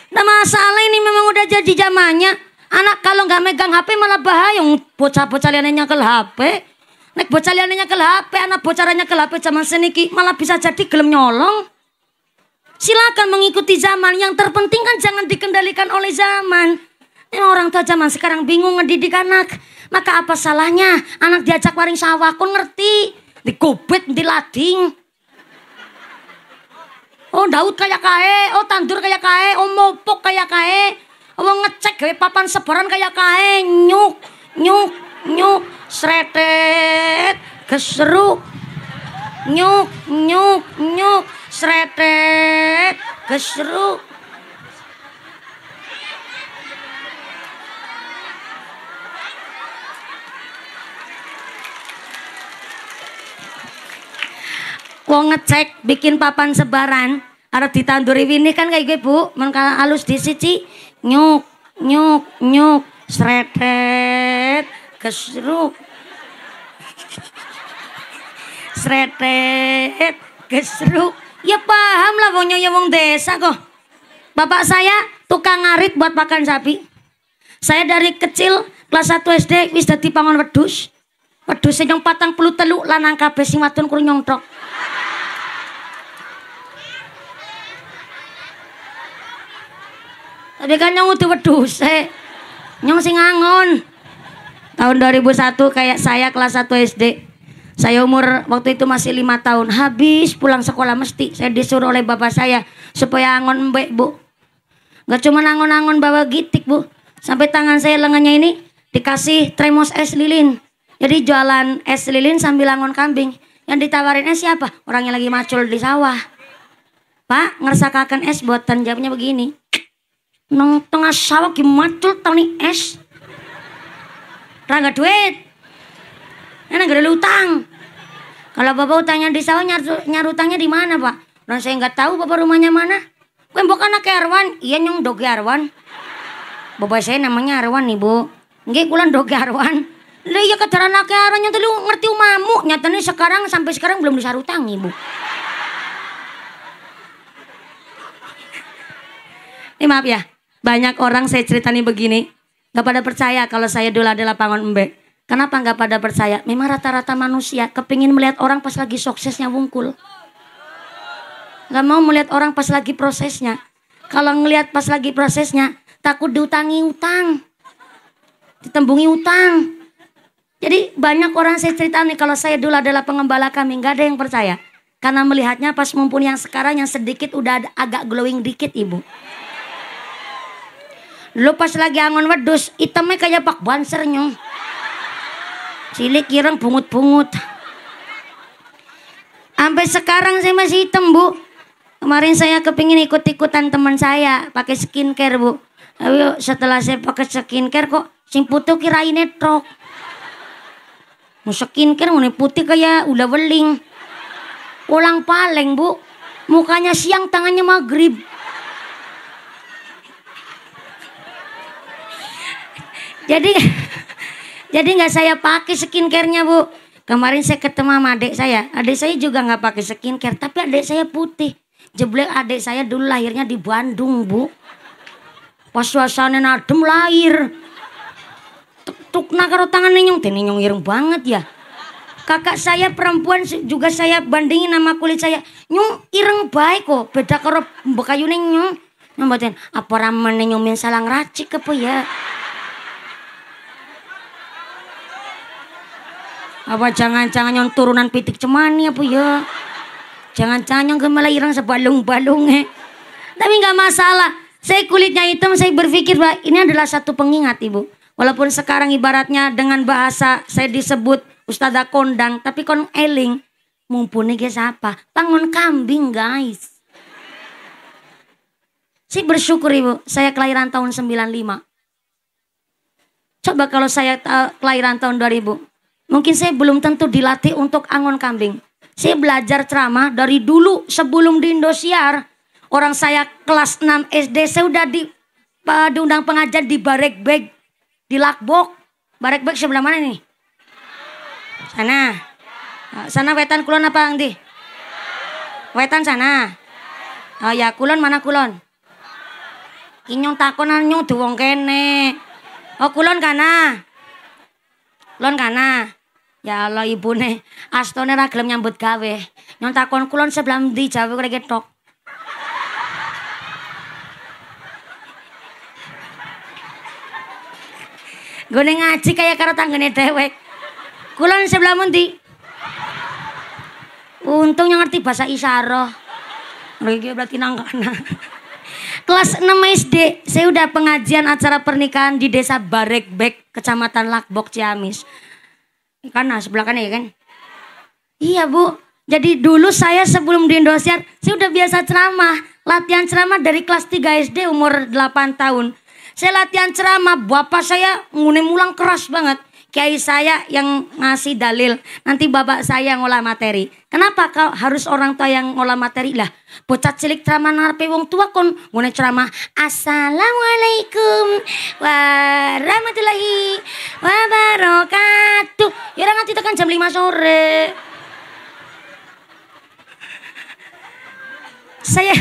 Nah masalah ini memang udah jadi zamannya. Anak kalau nggak megang HP malah bahaya. Bocah-bocah liannya nyekel HP. Nek bocah liannya nyekel HP, anak bocarannya nyekel HP zaman seniki malah bisa jadi gelem nyolong. Silakan mengikuti zaman. Yang terpenting kan jangan dikendalikan oleh zaman. Ini orang tua zaman sekarang bingung ngedidik anak. Maka apa salahnya anak diajak waring sawah kon ngerti. Digobet, dilading. Oh Daud kayak kae, oh tandur kayak kae, oh mopok kayak kae, oh ngecek gawe papan sebaran kayak kae, nyuk, nyuk, nyuk, sretet, keseruk, nyuk, nyuk, nyuk, sretet, keseruk. Wong ngecek bikin papan sebaran arep ditanduri wini kan kayak gue bu mengkala halus disici nyuk nyuk nyuk sretet kesruk sretet kesruk ya paham lah wongnya ya wong desa kok. Bapak saya tukang ngarit buat pakan sapi. Saya dari kecil kelas 1 SD wis dadi pangon wedhus. Wedhus sing 43 lanang kabeh sing wadon kurang nyongtrok. Tapi kan nyong udah wedhus nyong sing ngangon. Tahun 2001 kayak saya kelas 1 SD. Saya umur waktu itu masih 5 tahun. Habis pulang sekolah mesti saya disuruh oleh bapak saya supaya angon mbek bu. Gak cuma angon-angon bawa gitik bu. Sampai tangan saya lengannya ini dikasih tremos es lilin. Jadi jualan es lilin sambil angon kambing. Yang ditawarin es siapa? Orang yang lagi macul di sawah. Pak ngersakakan es buatan jawabnya begini. Nang tengah sawah gimacul tau nih es. Rangga duit. Enak gak ada utang. Kalau bapak utangnya di sawah nyari utangnya di mana pak? Dan saya nggak tahu bapak rumahnya mana. Gue mbok anak Arwan. Iya nyong doge Arwan. Bapak saya namanya Arwan nih bu. Nggih kulan doge Arwan. Lah iya kedaran anak Arwan yang tadi ngerti umamu. Nyatanya sekarang sampai sekarang belum disar utang ibu. Ini maaf ya. Banyak orang saya ceritani begini. Gak pada percaya kalau saya dulu adalah pangon embe. Kenapa gak pada percaya? Memang rata-rata manusia kepingin melihat orang pas lagi suksesnya wungkul. Gak mau melihat orang pas lagi prosesnya. Kalau ngelihat pas lagi prosesnya takut diutangi utang. Ditembungi utang. Jadi banyak orang saya ceritani kalau saya dulu adalah pengembala kambing. Gak ada yang percaya. Karena melihatnya pas mumpuni yang sekarang yang sedikit udah agak glowing dikit ibu. Lu pas lagi angon wedus, hitamnya kayak Pak Bansernya. Cilik kirang bungut-bungut. Sampai sekarang saya masih hitam bu. Kemarin saya kepingin ikut-ikutan teman saya pakai skincare bu. Ayo setelah saya pakai skincare kok sing putih kirain netrok. Mau skincare mau putih kayak udah weling. Ulang paleng bu. Mukanya siang tangannya maghrib. Jadi nggak saya pakai skincare-nya bu. Kemarin saya ketemu sama adik saya. Adik saya juga nggak pakai skincare, tapi adik saya putih. Jeblek adik saya dulu lahirnya di Bandung bu. Pas suasana adem lahir. Tuk karo tangan nyong, nyong ireng banget ya. Kakak saya perempuan juga saya bandingin sama kulit saya. Nyong ireng baik kok. Beda karo bekayune nyong. Nyong apa ramane nyong men salang racik apa ya? Apa jangan-jangan yang turunan pitik cemani apa ya? Jangan-jangan yang malah irang sebalung-balung Tapi nggak masalah. Saya kulitnya hitam, saya berpikir bahwa ini adalah satu pengingat ibu. Walaupun sekarang ibaratnya dengan bahasa saya disebut Ustazah kondang, tapi kon eling. Mumpuni guys apa? Pangon kambing guys. Saya bersyukur ibu, saya kelahiran tahun 95. Coba kalau saya kelahiran tahun 2000. Mungkin saya belum tentu dilatih untuk angon kambing. Saya belajar ceramah dari dulu sebelum di Indosiar. Orang saya kelas 6 SD, saya udah diundang pengajian di Barekbek, di Lakbok. Barekbek sebelah mana nih? Sana. Sana wetan kulon apa nanti? Wetan sana. Oh ya, kulon mana kulon? Inyong takonan nyong duwong kene. Oh kulon kana. Kulon kana. Ya Allah ibune, astone ra gelem nyambut gawe. Nyong takon kulon sebelah ndi Jawa kok ketok. Gone ngaji kayak karo tanggane dewek. Kulon sebelah ndi? Untung yang ngerti bahasa isyarah. Iki berarti nang kana. Kelas 6 SD, saya udah pengajian acara pernikahan di desa Barekbek, Kecamatan Lakbok, Ciamis. Kana sebelah kan ya kan? Iya bu. Jadi dulu saya sebelum di Indosiar, saya udah biasa ceramah. Latihan ceramah dari kelas 3 SD umur 8 tahun. Saya latihan ceramah, bapak saya mulang keras banget. Kiai saya yang ngasih dalil, nanti bapak saya yang ngolah materi. Kenapa kau harus orang tua yang ngolah materi lah? Bocah cilik ceramah ngarepe wong tua kon ngene ceramah. Assalamualaikum warahmatullahi wabarakatuh. Ya ora nganti tekan jam 5 sore. Saya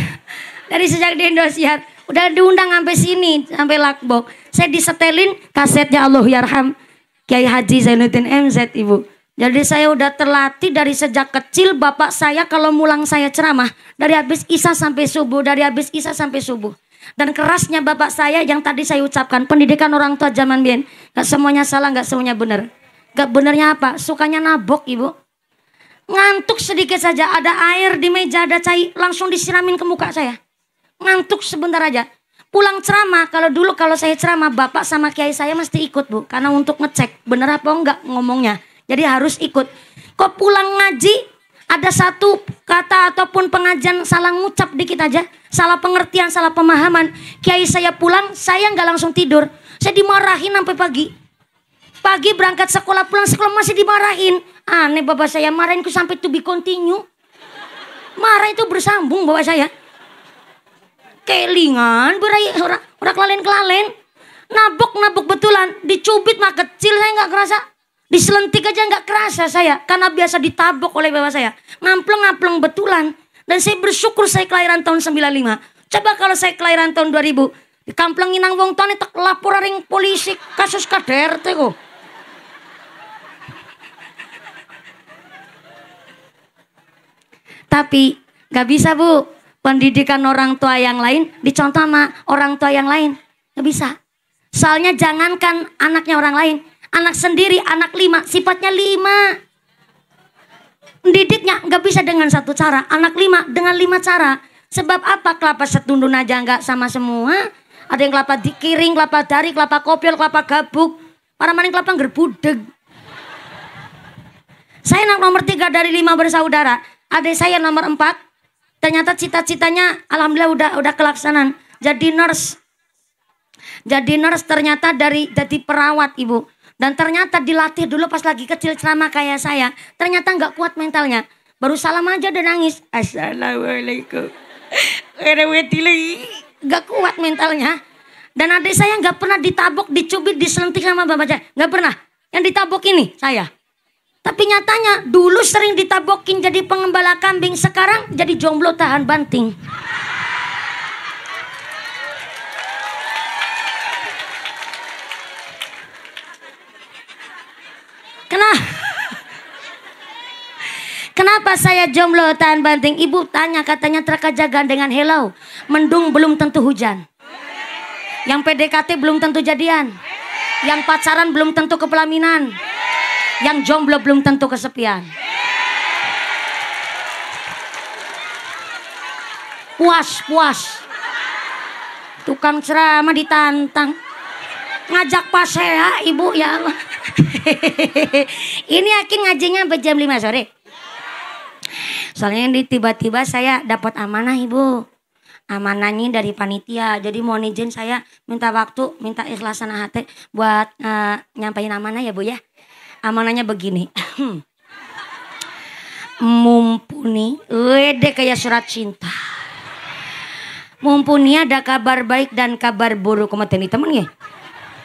dari sejak di Indosiar udah diundang sampai sini, sampai Lakbok. Saya disetelin kasetnya Allah Yarham Kiai Haji Zainuddin MZ ibu. Jadi saya udah terlatih dari sejak kecil. Bapak saya kalau mulang saya ceramah dari habis isya sampai subuh, dari habis isya sampai subuh. Dan kerasnya bapak saya yang tadi saya ucapkan, pendidikan orang tua zaman bien, gak semuanya salah, gak semuanya benar. Gak benernya apa? Sukanya nabok ibu. Ngantuk sedikit saja, ada air di meja, ada cai, langsung disiramin ke muka saya. Ngantuk sebentar aja. Pulang ceramah, kalau saya ceramah, bapak sama kiai saya mesti ikut bu. Karena untuk ngecek bener apa enggak ngomongnya. Jadi harus ikut. Kok pulang ngaji, ada satu kata ataupun pengajian salah ngucap dikit aja. Salah pengertian, salah pemahaman. Kiai saya pulang, saya nggak langsung tidur. Saya dimarahin sampai pagi. Pagi berangkat sekolah, pulang sekolah masih dimarahin. Aneh bapak saya, marahinku sampai to be continue. Marah itu bersambung bapak saya. Kelingan berai orang kelalen-kelalen. Nabok betulan, dicubit mah kecil saya nggak kerasa. Diselentik aja nggak kerasa saya, karena biasa ditabok oleh bapak saya. Ngampleng betulan. Dan saya bersyukur saya kelahiran tahun 95. Coba kalau saya kelahiran tahun 2000, dikamplengin nang wong tuane tak lapor ring polisi kasus KDRT kok. Tapi nggak bisa bu. Pendidikan orang tua yang lain dicontoh sama orang tua yang lain. Nggak bisa. Soalnya jangankan anaknya orang lain. Anak sendiri, anak 5, sifatnya 5. Didiknya nggak bisa dengan satu cara. Anak 5 dengan 5 cara. Sebab apa? Kelapa setundun aja nggak sama semua. Ada yang kelapa dikiring, kelapa dari, kelapa kopior, kelapa gabuk. Para maning kelapa ngerbudeg. Saya anak nomor 3 dari 5 bersaudara. Adik saya nomor 4. Ternyata cita-citanya alhamdulillah udah kelaksanaan. Jadi nurse ternyata jadi perawat ibu. Dan ternyata dilatih dulu pas lagi kecil ceramah kayak saya. Ternyata nggak kuat mentalnya. Baru salam aja udah nangis. Assalamualaikum. Gak kuat mentalnya. Dan adik saya nggak pernah ditabok, dicubit, diselentik sama bapak saya. Nggak pernah. Yang ditabok ini saya. Tapi nyatanya dulu sering ditabokin jadi pengembala kambing. Sekarang jadi jomblo tahan banting. Kenapa saya jomblo tahan banting? Ibu tanya katanya terkaja gandengan hello. Mendung belum tentu hujan. Yang PDKT belum tentu jadian. Yang pacaran belum tentu kepelaminan. Yang jomblo belum tentu kesepian. Puas. Tukang ceramah ditantang. Ngajak pasea ibu ya Allah. Ini yakin ngajinya sampai jam 5 sore. Soalnya ini tiba-tiba saya dapat amanah Ibu. Amanahnya dari panitia. Jadi mohon izin saya minta waktu, minta ikhlasan hati buat nyampein amanah ya Bu ya. Amanahnya begini. Mumpuni, wede kayak surat cinta. Mumpuni ada kabar baik dan kabar buruk komiteni temen ya.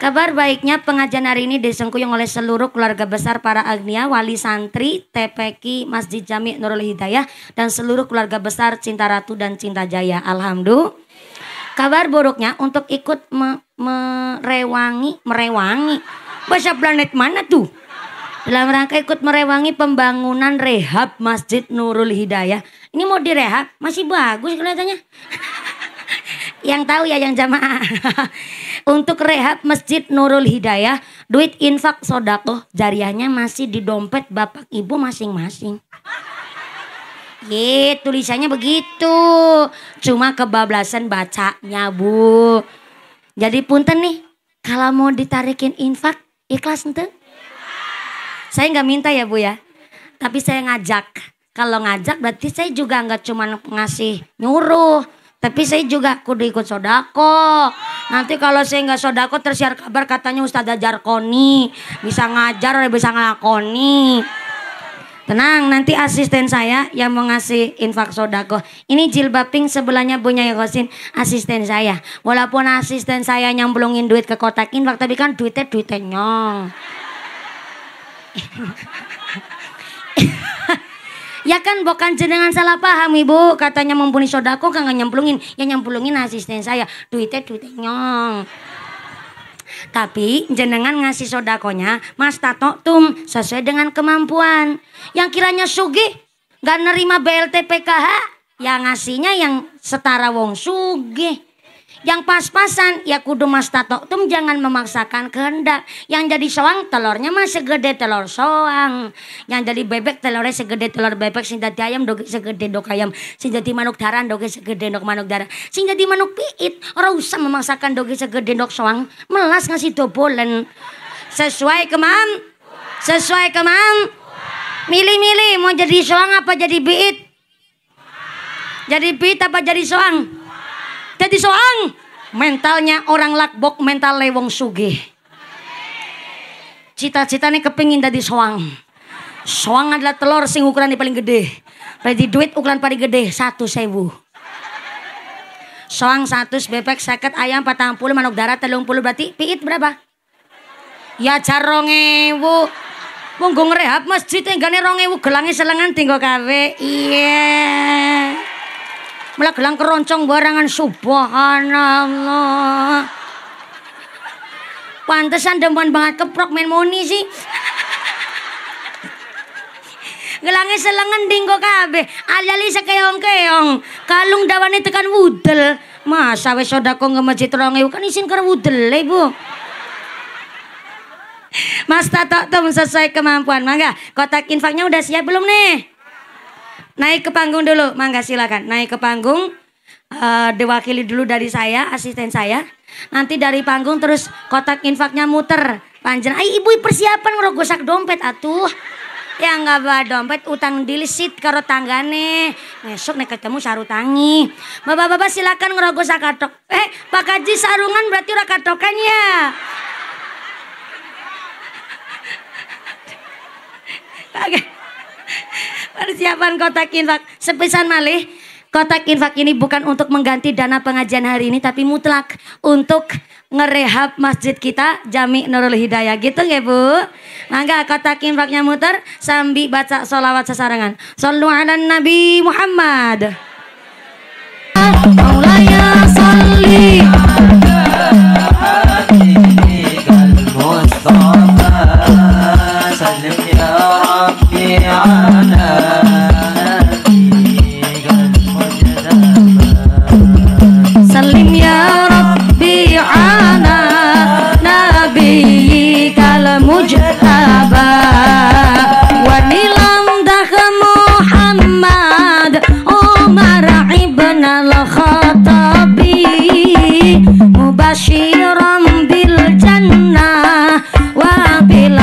Kabar baiknya pengajian hari ini disengkuyung oleh seluruh keluarga besar para agnia, wali santri, TPQ, Masjid Jami Nurul Hidayah, dan seluruh keluarga besar Cinta Ratu dan Cinta Jaya. Alhamdulillah. Kabar buruknya untuk ikut merewangi. Bahasa planet mana tuh? Dalam rangka ikut merewangi pembangunan rehab Masjid Nurul Hidayah. Ini mau direhab, masih bagus kelihatannya. Yang tahu ya yang jamaah. Untuk rehab Masjid Nurul Hidayah, duit infak sodako jariahnya masih di dompet bapak ibu masing-masing. Tulisannya begitu. Cuma kebablasan bacanya Bu. Jadi punten nih, kalau mau ditarikin infak, ikhlas ente? Saya nggak minta ya Bu ya, tapi saya ngajak. Kalau ngajak berarti saya juga nggak cuma ngasih nyuruh, tapi saya juga kudu ikut sodako. Nanti kalau saya nggak sodako tersiar kabar katanya Ustazah Jarkoni bisa ngajar, bisa ngelakoni. Tenang, nanti asisten saya yang mau ngasih infak sodako. Ini jilbab pink sebelahnya punya Yakosin, asisten saya. Walaupun asisten saya nyemplungin duit ke kotak infak, tapi kan duitnya nyong. Ya kan bukan jenengan salah paham Ibu. Katanya mumpuni sodako kan nggak nyemplungin. Ya nyemplungin asisten saya. Duitnya nyong. Tapi jenengan ngasih sodakonya Mas Tato tum sesuai dengan kemampuan. Yang kiranya sugih gak nerima BLT PKH, yang ngasihnya yang setara wong sugih. Yang pas-pasan ya kudu Mas Tato tum jangan memaksakan kehendak. Yang jadi soang telurnya mah segede telur soang. Yang jadi bebek telurnya segede telur bebek. Sing jadi ayam doge segede dok ayam. Sing jadi manuk daran doge segede dok manuk daran. Sing jadi manuk piit ora usah memaksakan doge segede dok soang. Melas ngasih dobolen. Sesuai kemam. Milih-milih mau jadi soang apa jadi piit? Jadi piit apa jadi soang? Jadi soang, mentalnya orang lakbok, mental lewong sugih. Cita-citanya kepingin jadi soang. Soang adalah telur sing ukuran paling gede. Jadi duit ukuran paling gede 1.000. Soang 100, bebek 50, ayam 40, manuk darat 30, berarti piit berapa? Ya jar 2.000. Wong go ngrehab masjid enggane 2.000 gelange selengan tinggo kawe. Iya. Malah gelang keroncong barangan subhanallah. Pantesan demen banget keprok main moni sih. Gelangnya selengan dinggo kabeh. Ali-ali sekeong-keong. Kalung dawane tekan wudel. Masa wis sedekah nge masjid 2.000 kan isin karo wudel Bu. Mas Tato tuh sesuai kemampuan. Mangga, kotak infaknya udah siap belum nih? Naik ke panggung dulu, mangga silakan. Naik ke panggung, diwakili dulu dari saya, asisten saya. Nanti dari panggung terus kotak infaknya muter. Panjen, ibu persiapan ngerogosak dompet atuh. Ya nggak bawa dompet, utang dilisit karo tanggane. Besok nih ketemu sarutangi. Bapak-bapak silakan ngerogosak katok. Pak Haji sarungan berarti udah katokan ya. Oke. Persiapan kotak infak sepisan malih. Kotak infak ini bukan untuk mengganti dana pengajian hari ini, tapi mutlak untuk ngerehab masjid kita Jami Nurul Hidayah gitu ya Bu. Mangga kotak infaknya muter sambil baca sholawat sesarengan. Shollu ala Nabi Muhammad. Maulaya sholli sallim ya Rabbi ala Salim ya Rabbi ala nabiyyikal mujtaba wa nilam dah Muhammad Umar ibn al-Khattabi mubashiran bil jannah wa bil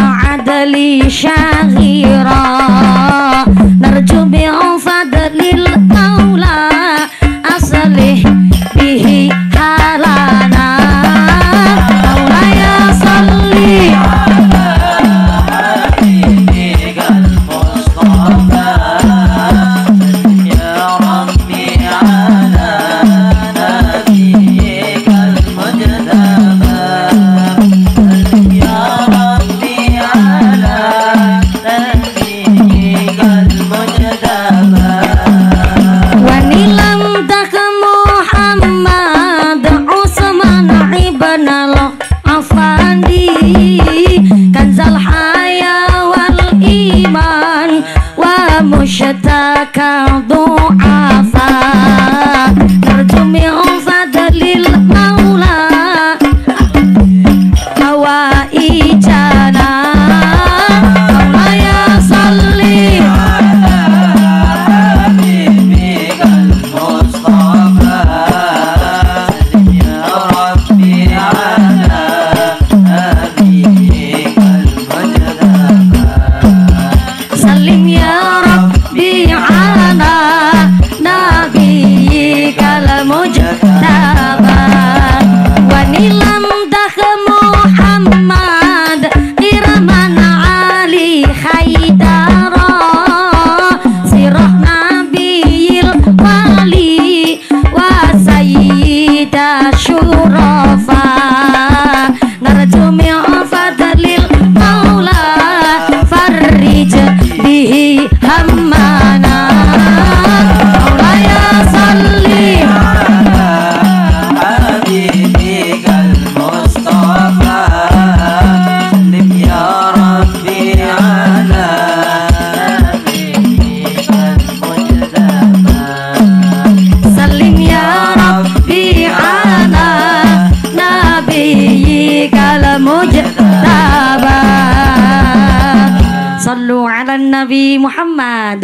mujtaba wa nilam dah Muhammad irman ali haidara sirah nabiyil wali wa sayyida syurafa narju min fadlil maula farrij bihi hammana maulaya salli habibikal mustafa lim ya rabbi ala habibikal mujtaba sallim ya rabbi ala nabiyyikal mujtaba sallu ala nabi Muhammad.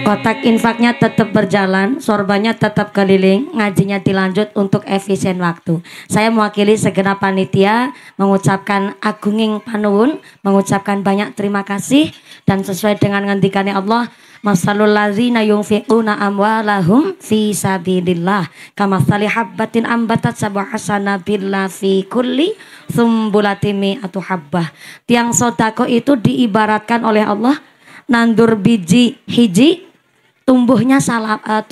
Kotak infaknya tetap berjalan, sorbannya tetap keliling, ngajinya dilanjut untuk efisien waktu. Saya mewakili segenap panitia mengucapkan agunging panuwun, mengucapkan banyak terima kasih, dan sesuai dengan ngendikannya Allah, masalul ladzina yunfiquna amwalahum fi sabilillah kamatsali habbatin ambatat sab'a sanabila fi kulli sumbulatin mi'atu habbah. Tiang sodako itu diibaratkan oleh Allah nandur biji hiji tumbuhnya 7.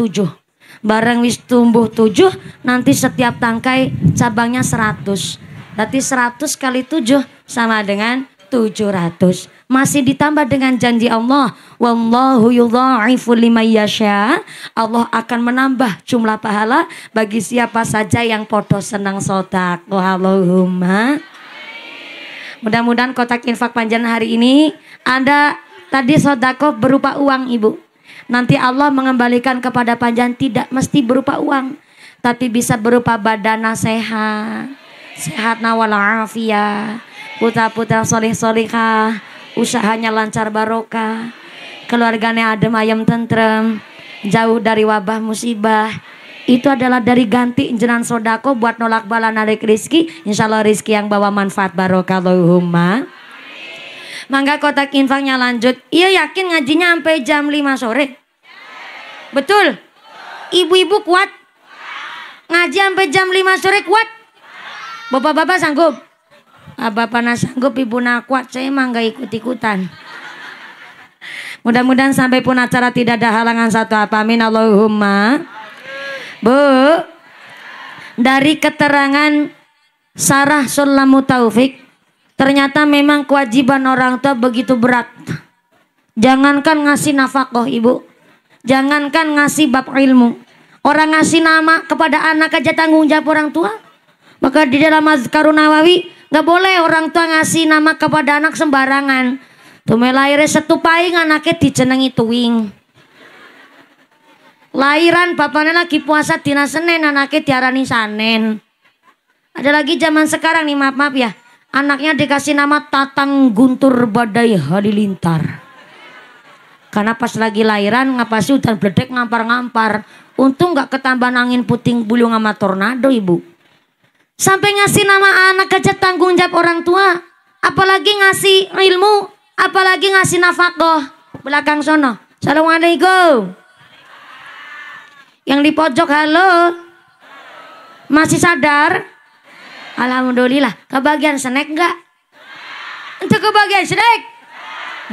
Barang wis tumbuh 7 nanti setiap tangkai cabangnya 100. Berarti 100 kali 7 sama dengan 700. Masih ditambah dengan janji Allah, wallahu yudha'ifu liman yasha. Allah akan menambah jumlah pahala bagi siapa saja yang podo senang sedekah. Allahumma. Mudah-mudahan kotak infak panjenengan hari ini ada tadi sedekah berupa uang Ibu. Nanti Allah mengembalikan kepada panjenengan tidak mesti berupa uang, tapi bisa berupa badana sehat, sehatna wal afiyah, putra-putra soleh-solehah, usahanya lancar barokah, keluarganya adem ayem tentrem, jauh dari wabah musibah. Itu adalah dari ganti jenengan sodako buat nolak bala narik rizki. Insya Allah rizki yang bawa manfaat barokah. Allahumma. Mangga kotak infaknya lanjut. Iya yakin ngajinya sampai jam 5 sore? Betul? Ibu-ibu kuat? Ngaji sampai jam 5 sore kuat? Bapak-bapak sanggup? Bapak na sanggup, ibu na kuat, saya emang gak ikut-ikutan. Mudah-mudahan sampai pun acara tidak ada halangan satu apa, amin Allahumma. Bu, dari keterangan Sarah Sulamu Taufik, ternyata memang kewajiban orang tua begitu berat. Jangankan ngasih nafkah Ibu, jangankan ngasih bab ilmu, orang ngasih nama kepada anak aja tanggung jawab orang tua. Maka di dalam Azkarun Nawawi gak boleh orang tua ngasih nama kepada anak sembarangan. Tume lahirnya setupaing anaknya dijenengi tuwing. Lahiran bapaknya lagi puasa dina Senin, anaknya diarani Sanen. Ada lagi zaman sekarang nih, maaf ya, anaknya dikasih nama Tatang Guntur Badai Halilintar. Karena pas lagi lahiran ngapasi hutan bledek ngampar-ngampar. Untung gak ketambahan angin puting buluh sama tornado Ibu. Sampai ngasih nama anak aja tanggung jawab orang tua, apalagi ngasih ilmu, apalagi ngasih nafkah. Belakang sono. Assalamualaikum. Yang di pojok halo. Masih sadar? Alhamdulillah. Kebagian snack enggak? Itu kebagian snack.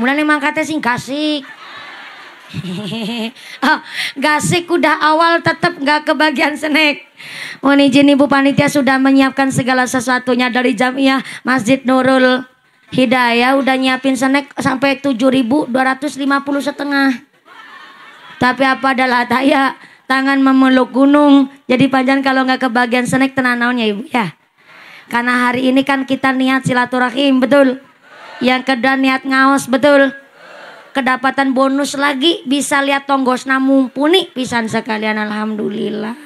Mulai mangkatnya sing gasik. Oh, gasik udah awal tetap nggak kebagian snack. Mohon izin Ibu Panitia sudah menyiapkan segala sesuatunya dari Jamiah Masjid Nurul Hidayah, udah nyiapin snack sampai 7.250 setengah. Tapi apa adalah daya, tangan memeluk gunung. Jadi panjang kalau nggak kebagian snack tenang naon ya Ibu ya. Karena hari ini kan kita niat silaturahim, betul. Yang kedua niat ngaos, betul. Kedapatan bonus lagi, bisa lihat tonggosna mumpuni pisan sekalian, alhamdulillah.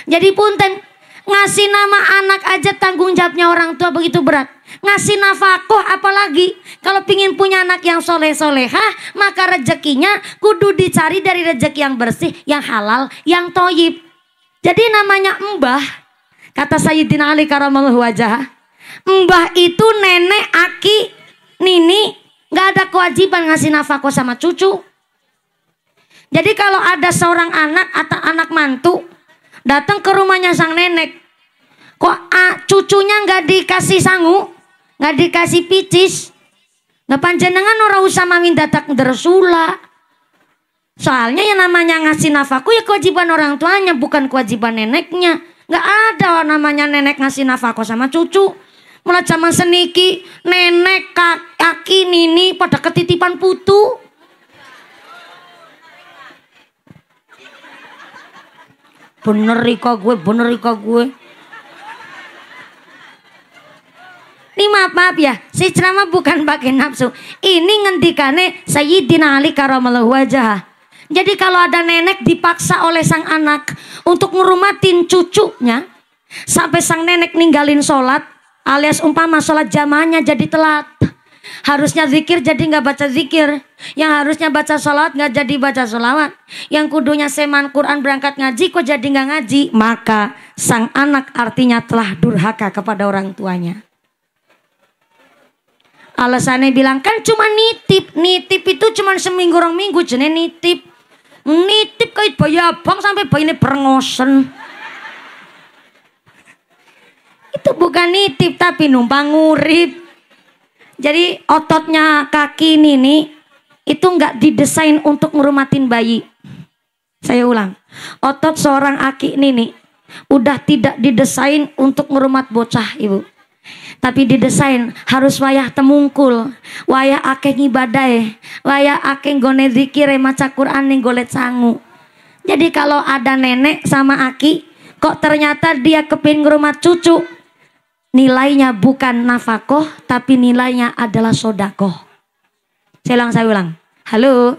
Jadi punten, ngasih nama anak aja tanggung jawabnya orang tua begitu berat. Ngasih nafkah apalagi kalau pingin punya anak yang soleh-solehah, maka rezekinya kudu dicari dari rezeki yang bersih, yang halal, yang toyib. Jadi namanya mbah, kata Sayyidina Ali karamallahu wajah, mbah itu nenek, aki, nini, gak ada kewajiban ngasih nafkah sama cucu. Jadi kalau ada seorang anak atau anak mantu datang ke rumahnya sang nenek, kok cucunya nggak dikasih sangu, nggak dikasih picis, nggak panjenengan ora usah mamin dadak dersula. Soalnya yang namanya ngasih nafkah ya kewajiban orang tuanya, bukan kewajiban neneknya. Nggak ada namanya nenek ngasih nafkah sama cucu. Mulai zaman seniki nenek, kaki, nini pada ketitipan putu. Bener ika gue. Ini maaf ya, si ceramah bukan pakai nafsu. Ini ngendikane Sayyidina Ali karamallahu wajah. Jadi kalau ada nenek dipaksa oleh sang anak untuk ngerumatin cucunya sampai sang nenek ninggalin sholat, alias umpama sholat jamaahnya jadi telat. Harusnya zikir jadi nggak baca zikir, yang harusnya baca sholawat nggak jadi baca sholawat, yang kudunya seman Quran berangkat ngaji kok jadi nggak ngaji, maka sang anak artinya telah durhaka kepada orang tuanya. Alasannya bilang kan cuma nitip itu cuma seminggu orang minggu jenis nitip kait bayi abang sampai bayi ini berengosen. Itu bukan nitip tapi numpang ngurip. Jadi ototnya kaki nini itu nggak didesain untuk ngerumatin bayi. Saya ulang, otot seorang aki nini udah tidak didesain untuk ngerumat bocah ibu. Tapi didesain harus wayah temungkul, wayah akeh ngibadai, wayah akeh gone zikire maca Quran ning golet sangu. Jadi kalau ada nenek sama aki kok ternyata dia kepin ngerumat cucu, nilainya bukan nafkah tapi nilainya adalah sodakoh. Saya ulang. Halo.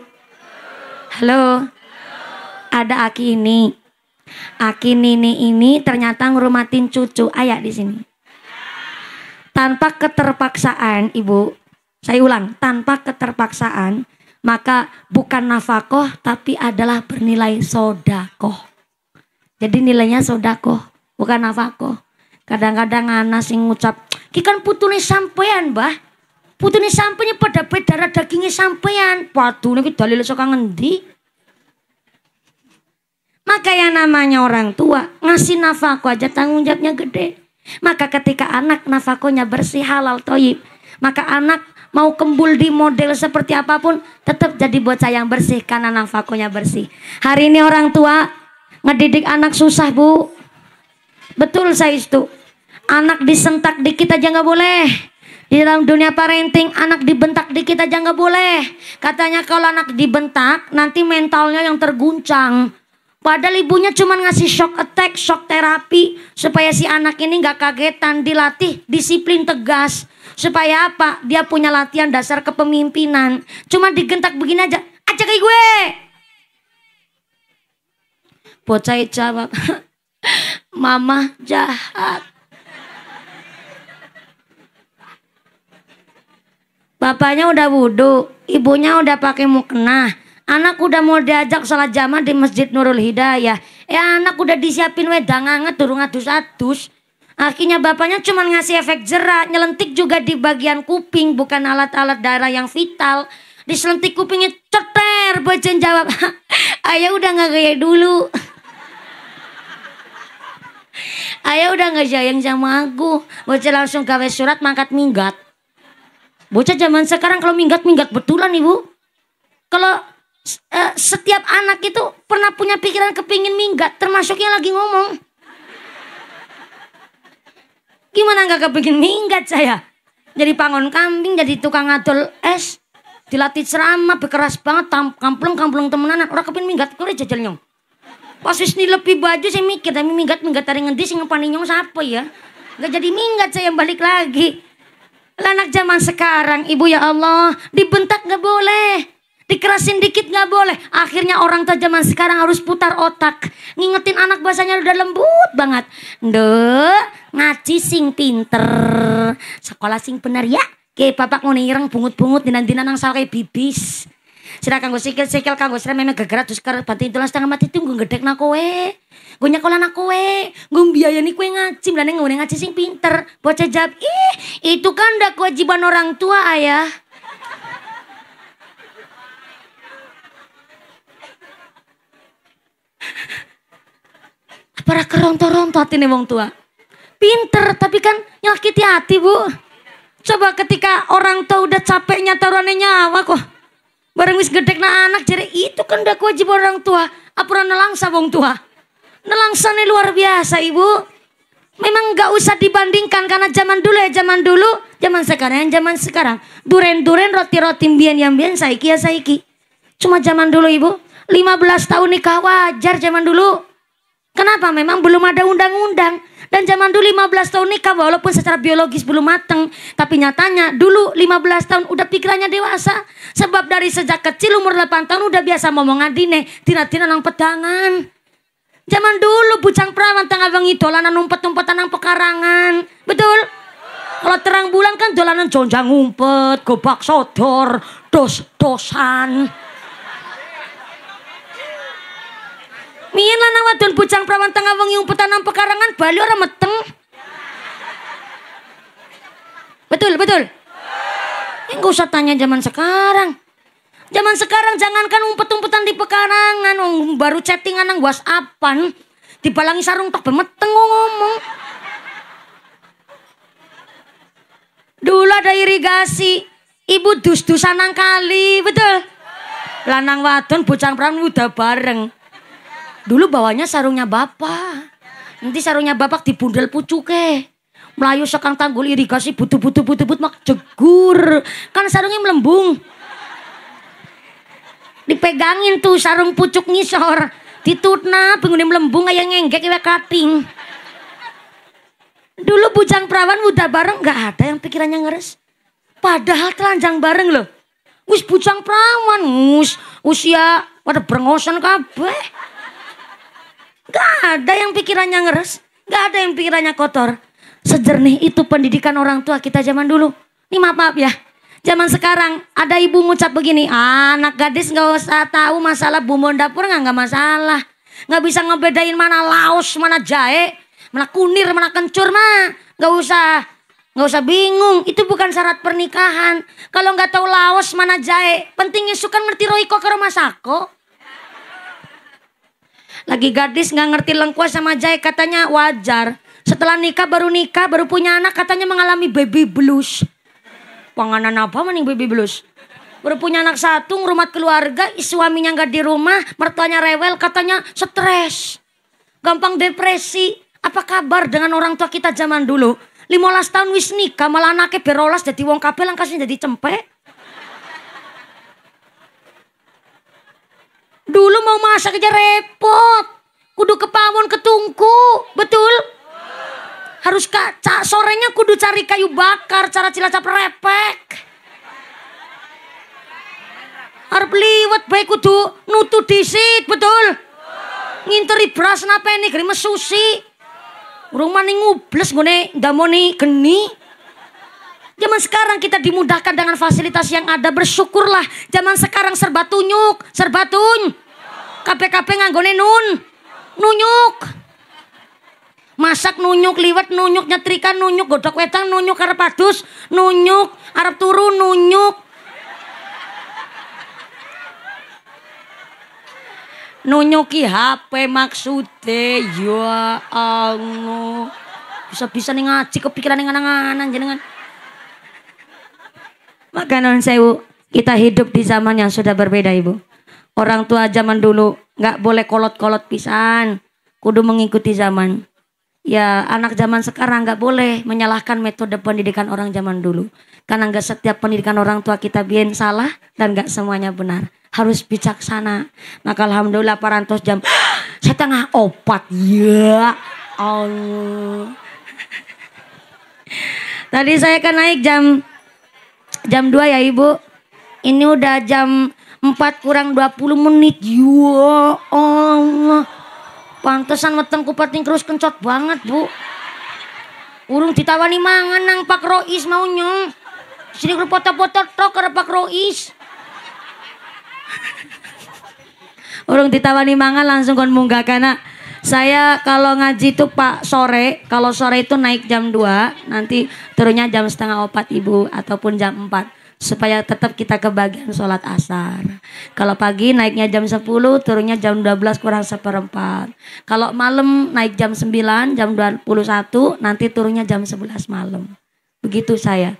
Ada aki ini, aki nini ini ternyata ngerumatin cucu. Ayah di sini. Tanpa keterpaksaan ibu. Saya ulang, tanpa keterpaksaan maka bukan nafkah tapi adalah bernilai sodakoh. Jadi nilainya sodakoh bukan nafkah. Kadang-kadang anak sing ngucap, ki kan putune sampean, Mbah. Putune sampeyan pada darah dagingnya sampean. Padune ki dalil saka ngendi? Maka yang namanya orang tua ngasih nafkah aja tanggung jawabnya gede. Maka ketika anak nafkahnya bersih halal thayyib, maka anak mau kembul di model seperti apapun tetap jadi bocah yang bersih karena nafkahnya bersih. Hari ini orang tua ngedidik anak susah, Bu. Betul saya itu. Anak disentak dikit aja nggak boleh. Di dalam dunia parenting anak dibentak dikit aja nggak boleh. Katanya kalau anak dibentak nanti mentalnya yang terguncang. Padahal ibunya cuma ngasih shock attack, shock terapi supaya si anak ini nggak kagetan, dilatih disiplin tegas. Supaya apa? Dia punya latihan dasar kepemimpinan. Cuma digentak begini aja kayak gue. Bocah jawab, mama jahat. Bapaknya udah wudhu, ibunya udah pakai mukena, anak udah mau diajak sholat jamaah di Masjid Nurul Hidayah. Anak udah disiapin wedangan durung adus-adus. Akhirnya bapaknya cuma ngasih efek jerak, nyelentik juga di bagian kuping, bukan alat-alat darah yang vital. Diselentik kupingnya ceter, bocah jawab, ayah udah nggak gaya dulu. Ayah udah nggak sayang sama aku. Bocah langsung gawe surat mangkat minggat. Bocah zaman sekarang kalau minggat betulan ibu. Kalau setiap anak itu pernah punya pikiran kepingin minggat, termasuk yang lagi ngomong. Gimana nggak kepingin minggat saya? Jadi pangon kambing, jadi tukang ngadol es, dilatih ceramah, bekeras banget, kampleng temenan, orang kepingin minggat, kok jajal nyong. Pas wis lebih baju saya mikir, tapi minggat dari ngendi sing ngepani nyong siapa ya? Gak jadi minggat saya balik lagi. Anak zaman sekarang ibu ya Allah, dibentak gak boleh, dikerasin dikit gak boleh. Akhirnya orang tua zaman sekarang harus putar otak, ngingetin anak bahasanya udah lembut banget. Ndek, ngaji sing pinter, sekolah sing bener ya. Kayak bapak mau nireng bungut-bungut dinan-dinan nang sawah kayak bibis. Silakan gue sikil kanggo sira memang gegerat terus karo banting tulang setengah mati itu gue gedekna kowe. Gue nyekolah anak kowe, gue biayani kowe ngaji, mlane ngene ngaji sing pinter. Bocah jawab, "Ih, itu kan udah kewajiban orang tua, Ayah." Para keronto-ronto hati nih wong tua. Pinter tapi kan nyakiti hati bu. Coba ketika orang tua udah capeknya taruhannya nyawa kok. Bareng wis gedek na anak jadi itu kan udah kewajiban orang tua. Apa nelangsa wong tua. Nelangsa nih luar biasa ibu. Memang gak usah dibandingkan karena zaman dulu ya zaman dulu. Zaman sekarang. Duren-duren roti-roti mbien yang mbien saiki ya saiki. Cuma zaman dulu ibu. 15 tahun nikah wajar zaman dulu. Kenapa? Memang belum ada undang-undang. Dan zaman dulu 15 tahun nikah walaupun secara biologis belum mateng. Tapi nyatanya dulu 15 tahun udah pikirannya dewasa. Sebab dari sejak kecil umur 8 tahun udah biasa ngomong adine. Tina-tina nang pedangan. Zaman dulu bujang perawan tengah wengi dolanan umpet-umpetan nang pekarangan. Betul? Kalau terang bulan kan dolanan jonjang ngumpet, gobak sodor, dos-dosan. Mian lanang wadon bujang perawan tengah wengi umpetan nang pekarangan bali ora meteng. Betul, betul. Enggak usah tanya zaman sekarang. Zaman sekarang jangankan umpet-umpetan di pekarangan, baru chattingan nang WhatsAppan, dibalangi sarung tok bemeteng ngomong. Dulu ada irigasi, ibu dus-dusan nang kali, betul. Lanang wadon bujang perawan udah bareng. Dulu bawanya sarungnya bapak. Nanti sarungnya bapak dibundel pucuke. Melayu sekang tanggul irigasi butuh mak jegur. Kan sarungnya melembung. Dipegangin tuh sarung pucuk ngisor. Ditutna pengguni melembung kayak ngenggek kayak kating. Dulu bujang perawan udah bareng gak ada yang pikirannya ngeres. Padahal telanjang bareng loh. Wis bujang perawan. Usia pada brengosan kabeh. Gak ada yang pikirannya ngeres. Gak ada yang pikirannya kotor. Sejernih itu pendidikan orang tua kita zaman dulu. Ini maaf ya. Zaman sekarang ada ibu ngucap begini. Anak gadis gak usah tahu masalah bumbu dapur gak masalah. Gak bisa ngebedain mana laos, mana jahe. Mana kunir, mana kencur mah. Gak usah bingung. Itu bukan syarat pernikahan. Kalau gak tahu laos, mana jahe. Pentingnya suka ngerti roiko ke rumah sako. Lagi gadis gak ngerti lengkuas sama jahe katanya wajar. Setelah nikah baru punya anak katanya mengalami baby blues. Panganan apa maning baby blues? Baru punya anak satu, ngurmat keluarga, suaminya gak di rumah, mertuanya rewel, katanya stres. Gampang depresi. Apa kabar dengan orang tua kita zaman dulu? 15 tahun wis nikah malah anaknya berolas jadi wong kabel langkasnya jadi cempek. Dulu mau masak aja repot. Kudu ke pawon ke tungku. Betul? Harus kaca. Sorenya kudu cari kayu bakar. Cara cilacap repek. Harap liwat baik kudu nutu disit. Betul? Nginteri beras napa ini gerimes susi. Rumah nih ngubles ngone damoni geni. Zaman sekarang kita dimudahkan dengan fasilitas yang ada. Bersyukurlah. Zaman sekarang serba tunyuk. Serba tuny. KPKP nganggone nunyuk. Masak nunyuk, liwet nunyuk, nyetrika nunyuk, godok wedang nunyuk, arep adus nunyuk, arep turu nunyuk. Nunyuki HP maksudnya. Ya Allah. Bisa-bisa nih ngaji kepikiran yang angan-angan jenengan. Maka non sewu, kita hidup di zaman yang sudah berbeda ibu. Orang tua zaman dulu gak boleh kolot-kolot pisan. Kudu mengikuti zaman. Ya anak zaman sekarang gak boleh menyalahkan metode pendidikan orang zaman dulu. Karena gak setiap pendidikan orang tua kita bien salah. Dan gak semuanya benar. Harus bijaksana. Maka alhamdulillah parantos jam 3:30. Ya Allah. Tadi saya kan naik jam 2 ya ibu. Ini udah jam 4:20. Ya Allah. Pantesan weteng kupating terus kencot banget bu. Urung ditawani mangan nang Pak Rois maunya. Sini ku foto-foto tok karo Pak Rois. Urung ditawani mangan langsung kon munggah kana. Saya kalau ngaji tuh Pak sore. Kalau sore itu naik jam 2. Nanti turunnya jam 3:30 ibu. Ataupun jam 4. supaya tetap kita kebagian sholat asar. Kalau pagi naiknya jam 10, turunnya jam 12 kurang seperempat. Kalau malam naik jam 9, jam 21, nanti turunnya jam 11 malam. Begitu saya.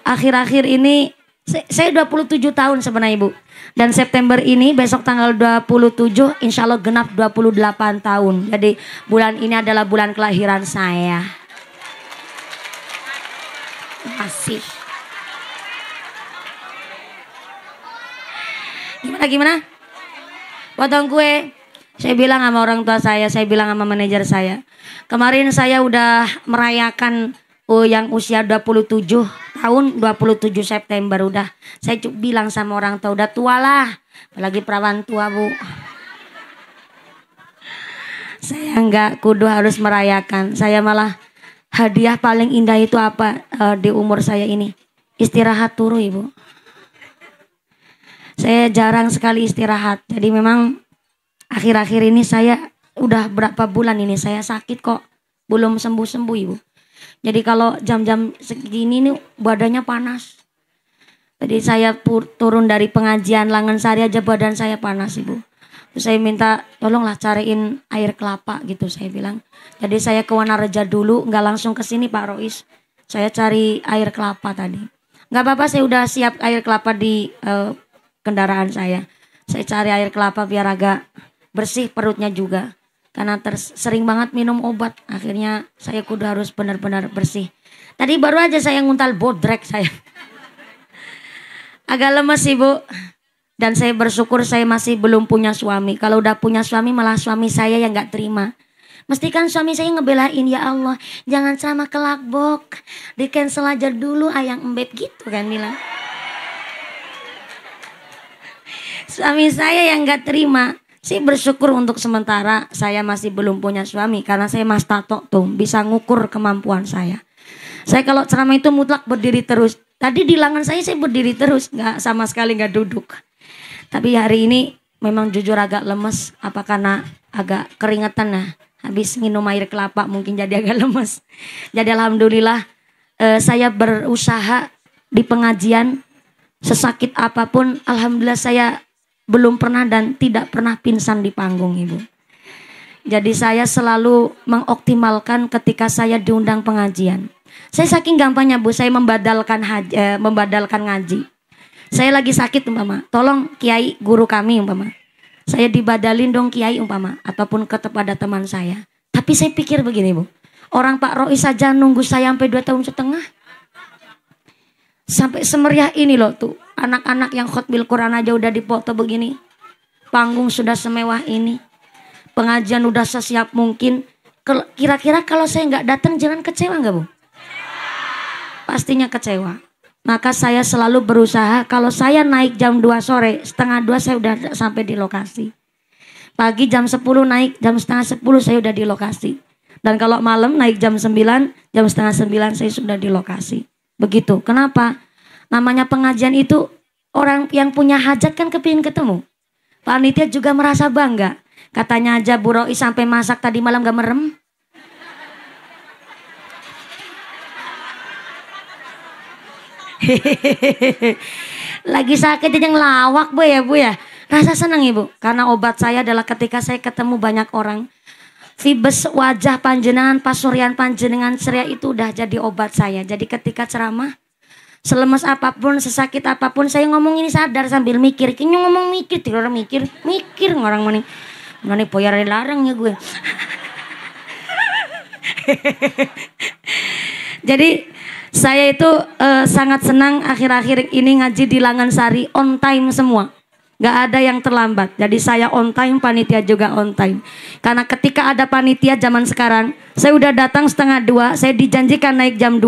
Akhir-akhir ini saya 27 tahun sebenarnya Ibu. Dan September ini besok tanggal 27 insya Allah genap 28 tahun. Jadi bulan ini adalah bulan kelahiran saya. Masih. Gimana? Potong kue. Saya bilang sama orang tua saya bilang sama manajer saya. Kemarin saya udah merayakan yang usia 27 tahun, 27 September udah. Saya bilang sama orang tua, udah tua lah. Apalagi perawan tua Bu. Saya enggak kudu harus merayakan. Saya malah hadiah paling indah itu apa di umur saya ini? Istirahat turu Ibu. Saya jarang sekali istirahat. Jadi memang akhir-akhir ini saya udah berapa bulan ini saya sakit kok. Belum sembuh-sembuh Ibu. Jadi kalau jam-jam segini nih badannya panas. Tadi saya turun dari pengajian Langgensari aja badan saya panas Ibu. Terus saya minta tolonglah cariin air kelapa gitu saya bilang. Jadi saya ke Wanareja dulu, nggak langsung ke sini Pak Rois. Saya cari air kelapa tadi. Nggak apa-apa, saya udah siap air kelapa di kendaraan saya. Saya cari air kelapa biar agak bersih perutnya juga. Karena sering banget minum obat. Akhirnya saya kudu harus benar-benar bersih. Tadi baru aja saya nguntal bodrek saya. Agak lemes Ibu. Dan saya bersyukur saya masih belum punya suami. Kalau udah punya suami malah suami saya yang gak terima. Mesti kan suami saya ngebelain, ya Allah jangan sama kelakbok. Di cancel aja dulu ayang embeb gitu kan bilang. Suami saya yang gak terima. Saya bersyukur untuk sementara saya masih belum punya suami. Karena saya mas tato tuh bisa ngukur kemampuan saya. Saya kalau ceramah itu mutlak berdiri terus. Tadi di lengan saya berdiri terus. Gak sama sekali gak duduk. Tapi hari ini memang jujur agak lemes. Apa karena agak keringetan ya. Habis minum air kelapa mungkin jadi agak lemes. Jadi alhamdulillah saya berusaha di pengajian. Sesakit apapun alhamdulillah saya belum pernah dan tidak pernah pingsan di panggung Ibu. Jadi saya selalu mengoptimalkan ketika saya diundang pengajian. Saya saking gampangnya Bu, saya membadalkan ngaji. Saya lagi sakit umpama, tolong kiai guru kami umpama. Saya dibadalin dong kiai umpama, ataupun kepada teman saya. Tapi saya pikir begini Bu, orang Pak Rois saja nunggu saya sampai 2 tahun setengah. Sampai semeriah ini loh tuh. Anak-anak yang khotbil Quran aja udah dipoto begini. Panggung sudah semewah ini. Pengajian udah sesiap mungkin. Kira-kira kalau saya nggak datang jangan kecewa nggak Bu? Pastinya kecewa. Maka saya selalu berusaha kalau saya naik jam 2 sore, setengah 2 saya udah sampai di lokasi. Pagi jam 10 naik, jam setengah 10 saya udah di lokasi. Dan kalau malam naik jam 9, jam setengah 9 saya sudah di lokasi. Begitu. Kenapa? Namanya pengajian itu orang yang punya hajat kan kepingin ketemu. Panitia juga merasa bangga. Katanya aja Bu Rois sampai masak tadi malam gak merem. Lagi sakit aja ngelawak Bu ya. Rasa senang Ibu. Karena obat saya adalah ketika saya ketemu banyak orang. Vibes wajah panjenengan, pasuryan panjenengan ceria itu udah jadi obat saya. Jadi ketika ceramah, selemes apapun, sesakit apapun, saya ngomong ini sadar sambil mikir. Kayaknya ngomong mikir, tidur mikir orang mana nih poyar dilarang ya gue. Jadi saya itu sangat senang akhir-akhir ini ngaji di Langgensari on time semua. Gak ada yang terlambat. Jadi saya on time, panitia juga on time. Karena ketika ada panitia zaman sekarang, saya udah datang setengah 2, saya dijanjikan naik jam 2.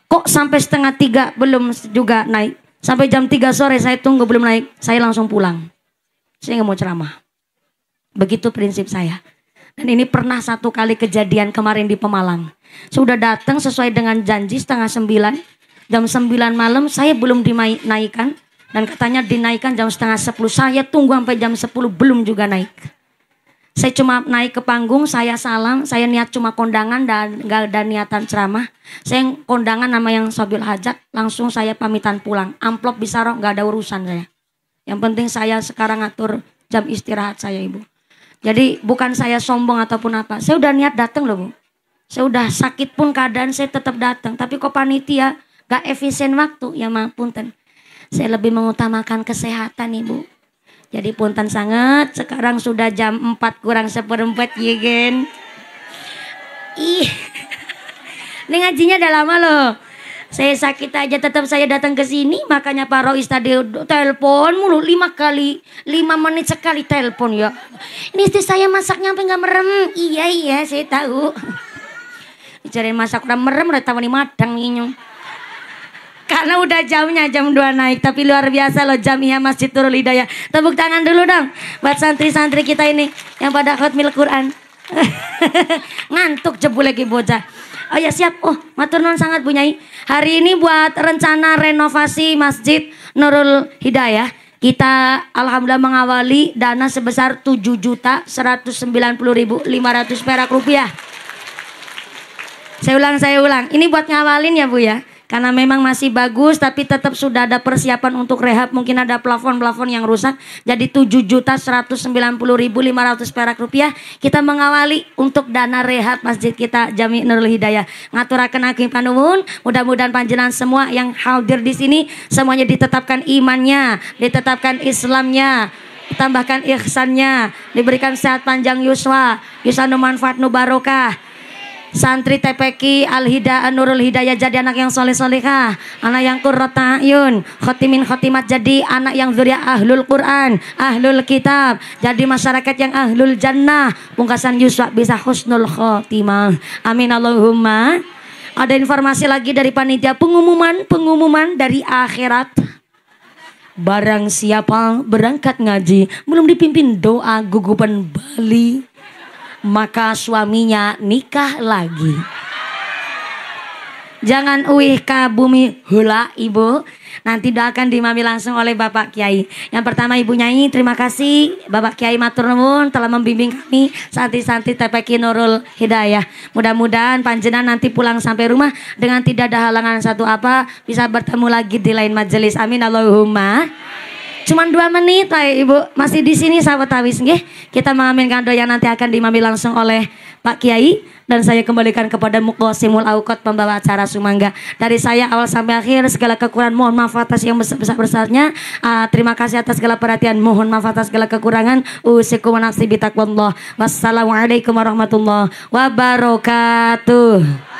Kok sampai setengah 3 belum juga naik. Sampai jam 3 sore saya tunggu belum naik, saya langsung pulang. Saya gak mau ceramah. Begitu prinsip saya. Dan ini pernah 1 kali kejadian kemarin di Pemalang. Saya udah datang sesuai dengan janji setengah 9. Jam 9 malam saya belum dinaikkan. Dan katanya dinaikkan jam setengah 10. Saya tunggu sampai jam 10 belum juga naik. Saya cuma naik ke panggung, saya salam, saya niat cuma kondangan dan gak ada niatan ceramah. Saya kondangan nama yang Sobil Hajat, langsung saya pamitan pulang. Amplop bisa roh, gak ada urusan saya. Yang penting saya sekarang ngatur jam istirahat saya, Ibu. Jadi bukan saya sombong ataupun apa. Saya udah niat datang loh, Bu. Saya udah sakit pun keadaan saya tetap datang. Tapi kok panitia gak efisien waktu, ya punten. Saya lebih mengutamakan kesehatan, Ibu. Jadi punten sangat, sekarang sudah jam 4 kurang seperempat ya gen. Ih, ini ngajinya udah lama loh. Saya sakit aja tetap saya datang ke sini, makanya Pak Rois tadi telepon mulu 5 kali, 5 menit sekali telepon ya. Ini istri saya masaknya sampai nggak merem. Iya saya tahu. Cari masak udah merem udah tahu nih madang ini. Karena udah jamnya jam 2 naik. Tapi luar biasa loh Jamiah Masjid Nurul Hidayah. Tepuk tangan dulu dong buat santri-santri kita ini yang pada khatmil Quran. Ngantuk jebul lagi bocah. Oh ya siap. Oh matur nuwun sangat Bu Nyai. Hari ini buat rencana renovasi Masjid Nurul Hidayah, kita alhamdulillah mengawali dana sebesar 7.190.500 perak rupiah. Saya ulang. Ini buat ngawalin ya Bu ya. Karena memang masih bagus tapi tetap sudah ada persiapan untuk rehab. Mungkin ada plafon-plafon yang rusak. Jadi 7.190.500 perak rupiah kita mengawali untuk dana rehab masjid kita Jami Nurul Hidayah. Ngaturaken hakim panuwun, mudah-mudahan panjenengan semua yang hadir di sini semuanya ditetapkan imannya, ditetapkan Islamnya, ditambahkan ihsannya, diberikan sehat panjang yuswa, yusanu manfaat nu barokah. Santri TPQ Al-Hidayah Nurul Hidayah jadi anak yang soleh-solehah, anak yang qurrata ayun, khotimin khotimat jadi anak yang zuriat ahlul Quran, ahlul kitab, jadi masyarakat yang ahlul jannah, pungkasan yuswa bisa husnul khotimah. Amin Allahumma. Ada informasi lagi dari panitia, pengumuman dari akhirat. Barang siapa berangkat ngaji belum dipimpin doa gugupan Bali, maka suaminya nikah lagi. Jangan uih ka bumi hula Ibu. Nanti doakan dimami langsung oleh Bapak Kiai. Yang pertama Ibu Nyai, terima kasih Bapak Kiai matur nuwun telah membimbing kami santri-santri TPQ Nurul Hidayah. Mudah-mudahan panjenengan nanti pulang sampai rumah dengan tidak ada halangan satu apa, bisa bertemu lagi di lain majelis. Amin Allahumma. Cuman 2 menit Ibu masih di sini sahabat Tawis nggih. Kita mengaminkan doa yang nanti akan dimami langsung oleh Pak Kiai dan saya kembalikan kepada Muqasimul Auqat pembawa acara Sumangga. Dari saya awal sampai akhir segala kekurangan mohon maaf atas yang besar-besarnya. Terima kasih atas segala perhatian, mohon maaf atas segala kekurangan. Usikum wa nafsi bitaqwallah. Wassalamualaikum warahmatullahi wabarakatuh.